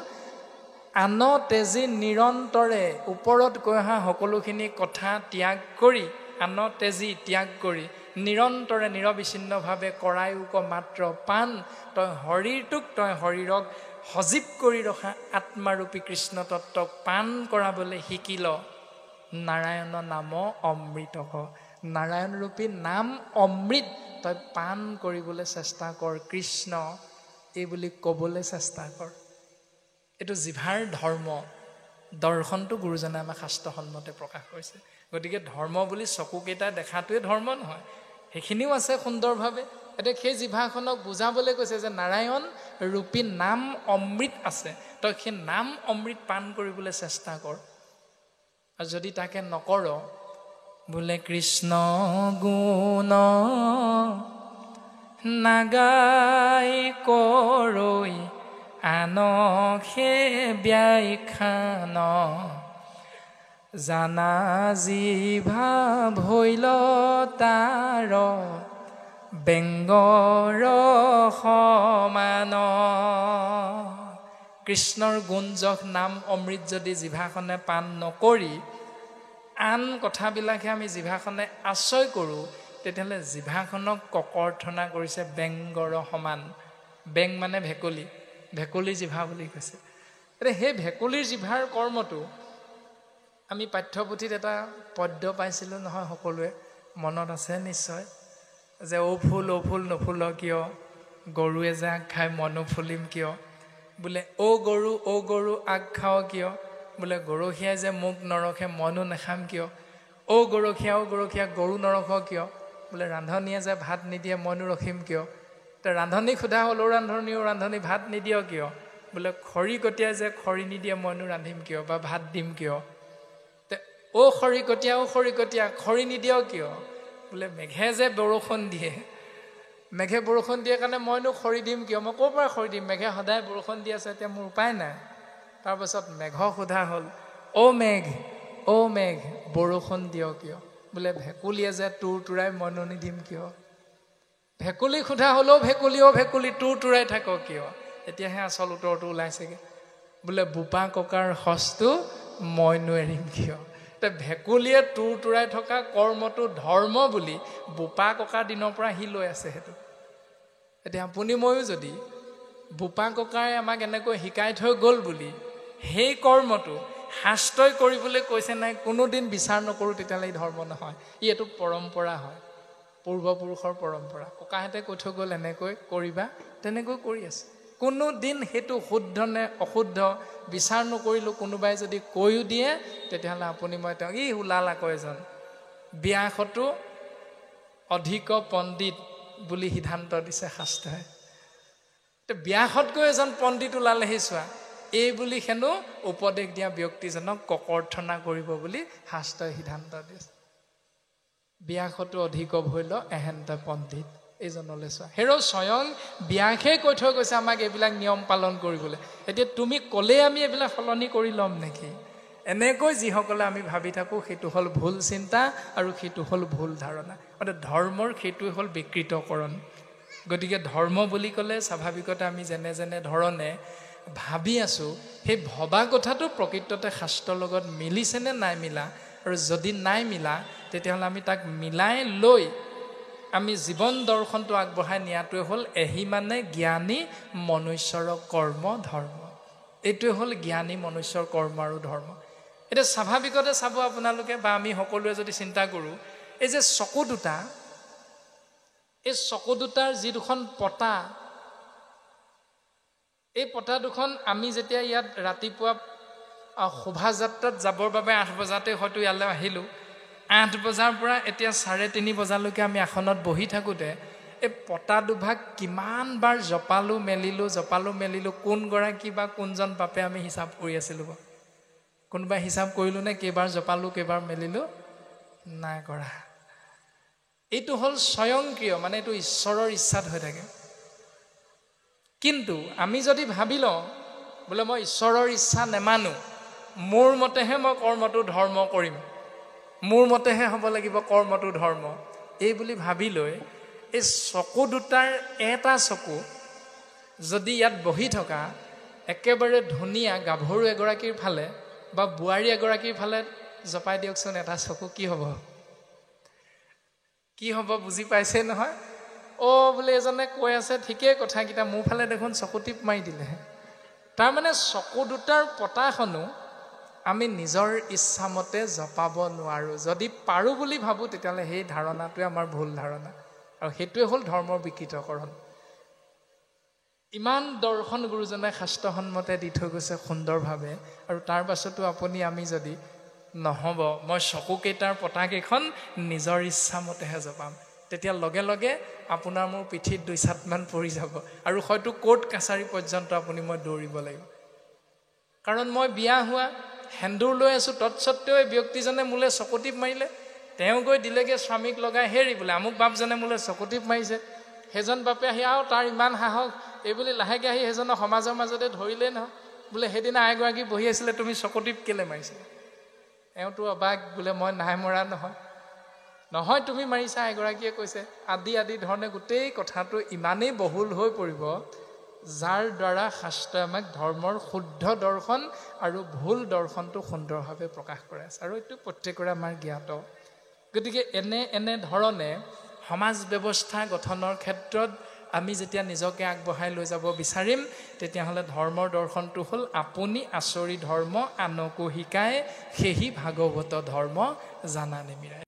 আন তেজি নিৰন্তৰে ওপৰত কৈ অহা সকলোখিনি কথা ত্যাগ কৰি আন তেজি ত্যাগ কৰি নিৰন্তৰে নিৰবিচ্ছিন্নভাৱে কৰায়ুক মাত্ৰ পাণ তই শৰীৰটোক তই শৰীৰক সজীৱ কৰি ৰখা আত্মাৰূপী কৃষ্ণ তত্ত্বক পাণ কৰাবলৈ শিকিল নাৰায়ণ নাম অমৃত নাৰায়ণৰূপী নাম অমৃত তই পাণ কৰিবলৈ চেষ্টা কৰ কৃষ্ণ এই বুলি ক'বলৈ চেষ্টা কৰ এইটো জিভাৰ ধৰ্ম দৰ্শনটো গুৰুজনে আমাক শাস্ত্ৰসন্মতে প্ৰকাশ কৰিছে গতিকে ধৰ্ম বুলি চকুকেইটা দেখাটোৱে ধৰ্ম নহয় সেইখিনিও আছে সুন্দৰভাৱে এতিয়া সেই জিভাখনক বুজাবলৈ কৈছে যে নাৰায়ণ ৰূপী নাম অমৃত আছে তই সেই নাম অমৃত পাণ কৰিবলৈ চেষ্টা কৰ আৰু যদি তাকে নকৰ বোলে কৃষ্ণ গুণ নাগাই কৰৈ আনখে ব্যাখ্যান জানা জিভা ভৈল তাৰ বেংগৰ সমান কৃষ্ণৰ গুণজক নাম অমৃত যদি জিভাখনে পাণ নকৰি আন কথাবিলাকে আমি জিভাখনে আশ্ৰয় কৰোঁ তেতিয়াহ'লে জিভাখনক ককৰ্থনা কৰিছে বেংগৰ সমান বেং মানে ভেকুলী ভেকুলী জিভা বুলি কৈছে এতিয়া সেই ভেকুলীৰ জিভাৰ কৰ্মটো আমি পাঠ্যপুথিত এটা পদ্য পাইছিলোঁ নহয় সকলোৱে মনত আছে নিশ্চয় যে অ' ফুল নুফুল কিয় গৰুৱে যে আগ খাই মনো ফুলিম কিয় বোলে অ' গৰু আগ খাৱ কিয় বোলে গৰখীয়াই যে মোক নৰখে মনো নাখাম কিয় অ' গৰখীয়া গৰু নৰখ কিয় বোলে ৰান্ধনীয়ে যে ভাত নিদিয়ে মনো ৰখিম কিয় তে ৰান্ধনীক সোধা হ'ল ৰান্ধনী ভাত নিদিয় কিয় বোলে খৰিকটীয়াই যে খৰি নিদিয়ে মনো ৰান্ধিম কিয় বা ভাত দিম কিয় তে অ' খৰিকটীয়া খৰি নিদিয় কিয় বোলে মেঘে যে বৰষুণ দিয়ে মেঘে বৰষুণ দিয়ে কাৰণে মইনো খৰি দিম কিয় মই ক'ৰ পৰা খৰি দিম মেঘে সদায় বৰষুণ দি আছে এতিয়া মোৰ উপায় নাই তাৰপাছত মেঘক সোধা হ'ল অ' মেঘ বৰষুণ দিয় কিয় বোলে ভেকুলীয়ে যে তোৰ তোৰাই মইনো নিদিম কিয় ভেকুলীক সোধা হ'ল ভেকুলী তোৰ তোৰাই থাক কিয় এতিয়াহে আচল উত্তৰটো ওলাইছেগৈ বোলে বোপা ককাৰ সঁচটো মইনো এৰিম কিয় ভেকুলীয়ে তোৰ তোৰাই থকা কৰ্মটো ধৰ্ম বুলি বোপা ককাৰ দিনৰ পৰা সি লৈ আছে সেইটো এতিয়া আপুনি ময়ো যদি বোপা ককাই আমাক এনেকৈ শিকাই থৈ গ'ল বুলি সেই কৰ্মটো শাস্ত্ৰই কৰিবলৈ কৈছে নাই কোনোদিন বিচাৰ নকৰোঁ তেতিয়াহ'লে এই ধৰ্ম নহয় ই এইটো পৰম্পৰা হয় পূৰ্বপুৰুষৰ পৰম্পৰা ককাহঁতে কৈ থৈ গ'ল এনেকৈ কৰিবা তেনেকৈ কৰি আছে কোনোদিন সেইটো শুদ্ধ নে অশুদ্ধ বিচাৰ নকৰিলোঁ কোনোবাই যদি কৈও দিয়ে তেতিয়াহ'লে আপুনি মই তেওঁক ই ওলাল আকৌ এজন ব্যাসতো অধিক পণ্ডিত বুলি সিদ্ধান্ত দিছে শাস্ত্ৰই ব্যাসতকৈ এজন পণ্ডিত ওলালেহি চোৱা এই বুলি হেনো উপদেশ দিয়া ব্যক্তিজনক ককৰ্থনা কৰিব বুলি শাস্ত্ৰই সিদ্ধান্ত দিছে ব্যাসতো অধিক ভৈল এহেন্ত পণ্ডিত এইজনলৈ চোৱা হেৰ' স্বয়ং ব্যাসে কৈ থৈ গৈছে আমাক এইবিলাক নিয়ম পালন কৰিবলৈ এতিয়া তুমি ক'লেই আমি এইবিলাক সলনি কৰি ল'ম নেকি এনেকৈ যিসকলে আমি ভাবি থাকোঁ সেইটো হ'ল ভুল চিন্তা আৰু সেইটো হ'ল ভুল ধাৰণা অৰ্থাৎ ধৰ্মৰ সেইটোৱে হ'ল বিকৃতকৰণ গতিকে ধৰ্ম বুলি ক'লে স্বাভাৱিকতে আমি যেনে ধৰণে ভাবি আছোঁ সেই ভবা কথাটো প্ৰকৃততে শাস্ত্ৰৰ লগত মিলিছেনে নাই মিলা আৰু যদি নাই মিলা তেতিয়াহ'লে আমি তাক মিলাই লৈ আমি জীৱন দৰ্শনটো আগবঢ়াই নিয়াটোৱে হ'ল এহি মানে জ্ঞানী মনুষ্যৰ কৰ্ম ধৰ্ম এইটোৱে হ'ল জ্ঞানী মনুষ্যৰ কৰ্ম আৰু ধৰ্ম এতিয়া স্বাভাৱিকতে চাব আপোনালোকে বা আমি সকলোৱে যদি চিন্তা কৰোঁ এই যে চকু দুটাৰ যি দুখন পতা এই পতা দুখন আমি যেতিয়া ইয়াত ৰাতিপুৱা শোভাযাত্ৰাত যাবৰ বাবে 8 বজাতে হয়তো ইয়ালৈ আহিলোঁ 8 বজাৰ পৰা এতিয়া 3:30 বজালৈকে আমি আসনত বহি থাকোঁতে এই পতা দুভাগ কিমান বাৰ জপালোঁ মেলিলোঁ কোনগৰাকী বা কোনজন বাপে আমি হিচাপ কৰি আছিলোঁ কোনোবাই হিচাপ কৰিলোঁ নে কেইবাৰ জপালোঁ কেইবাৰ মেলিলোঁ নাই কৰা এইটো হ'ল স্বয়ংক্ৰিয় মানে এইটো ঈশ্বৰৰ ইচ্ছাত হৈ থাকে কিন্তু আমি যদি ভাবি লওঁ বোলে মই ঈশ্বৰৰ ইচ্ছা নেমানো মোৰ মতেহে মই কৰ্মটো ধৰ্ম কৰিম, মোৰ মতেহে হ'ব লাগিব কৰ্মটো ধৰ্ম, এই বুলি ভাবি লৈ এই চকু দুটাৰ এটা চকু যদি ইয়াত বহি থকা একেবাৰে ধুনীয়া গাভৰু এগৰাকীৰ ফালে বা বোৱাৰী এগৰাকীৰ ফালে জপাই দিয়কচোন এটা চকু, কি হ'ব? কি হ'ব বুজি পাইছে নহয়? বোলে এজনে কৈ আছে ঠিকেই কথাকেইটা, মোৰ ফালে দেখোন চকু টিপ মাৰি দিলে। তাৰমানে চকু দুটাৰ পতাখনো আমি নিজৰ ইচ্ছামতে জপাব নোৱাৰোঁ। যদি পাৰোঁ বুলি ভাবোঁ তেতিয়াহ'লে সেই ধাৰণাটোৱে আমাৰ ভুল ধাৰণা, আৰু সেইটোৱে হ'ল ধৰ্মৰ বিকৃতকৰণ। ইমান দৰ্শন গুৰুজনে শাস্ত্ৰসন্মতে দি থৈ গৈছে সুন্দৰভাৱে, আৰু তাৰ পাছতো আমি যদি নহ'ব মই চকুকেইটাৰ পতাকেইখন নিজৰ ইচ্ছামতেহে জপাম, তেতিয়া লগে লগে আপোনাৰ মোৰ পিঠিত 2 চাটমান পৰি যাব, আৰু হয়তো কোৰ্ট কাছাৰী পৰ্যন্ত মই দৌৰিব লাগিব। কাৰণ মই বিয়া হোৱা সেন্দুৰ লৈ আছোঁ, তৎসত্বেও এই ব্যক্তিজনে মোলৈ চকুটিপ মাৰিলে, তেওঁ গৈ দিলেগৈ স্বামীক লগাই, হেৰি বোলে আমুক বাপজনে মোলৈ চকুটিপ মাৰিছে। সেইজন বাপে আহি আৰু তাৰ ইমান সাহস, এইবুলি লাহেকৈ আহি সেইজনক সমাজৰ মাজতে ধৰিলেই নহয়, বোলে সেইদিনা আইগৰাকী বহি আছিলে, তুমি চকুটিপ কেলৈ মাৰিছিলা? এওঁতো অবাক, বোলে মই নাই মৰা নহয়। নহয় তুমি মাৰিছা, এগৰাকীয়ে কৈছে। আদি ধৰণে গোটেই কথাটো ইমানেই বহুল হৈ পৰিব, যাৰ দ্বাৰা শাস্ত্ৰই আমাক ধৰ্মৰ শুদ্ধ দৰ্শন আৰু ভুল দৰ্শনটো সুন্দৰভাৱে প্ৰকাশ কৰে আছে, আৰু এইটো প্ৰত্যেকৰে আমাৰ জ্ঞাত। গতিকে এনে ধৰণে সমাজ ব্যৱস্থা গঠনৰ ক্ষেত্ৰত আমি যেতিয়া নিজকে আগবঢ়াই লৈ যাব বিচাৰিম, তেতিয়াহ'লে ধৰ্মৰ দৰ্শনটো হ'ল আপুনি আচৰি ধৰ্ম আনকো শিকায়, সেহি ভাগৱত ধৰ্ম জানা নিমিৰায়।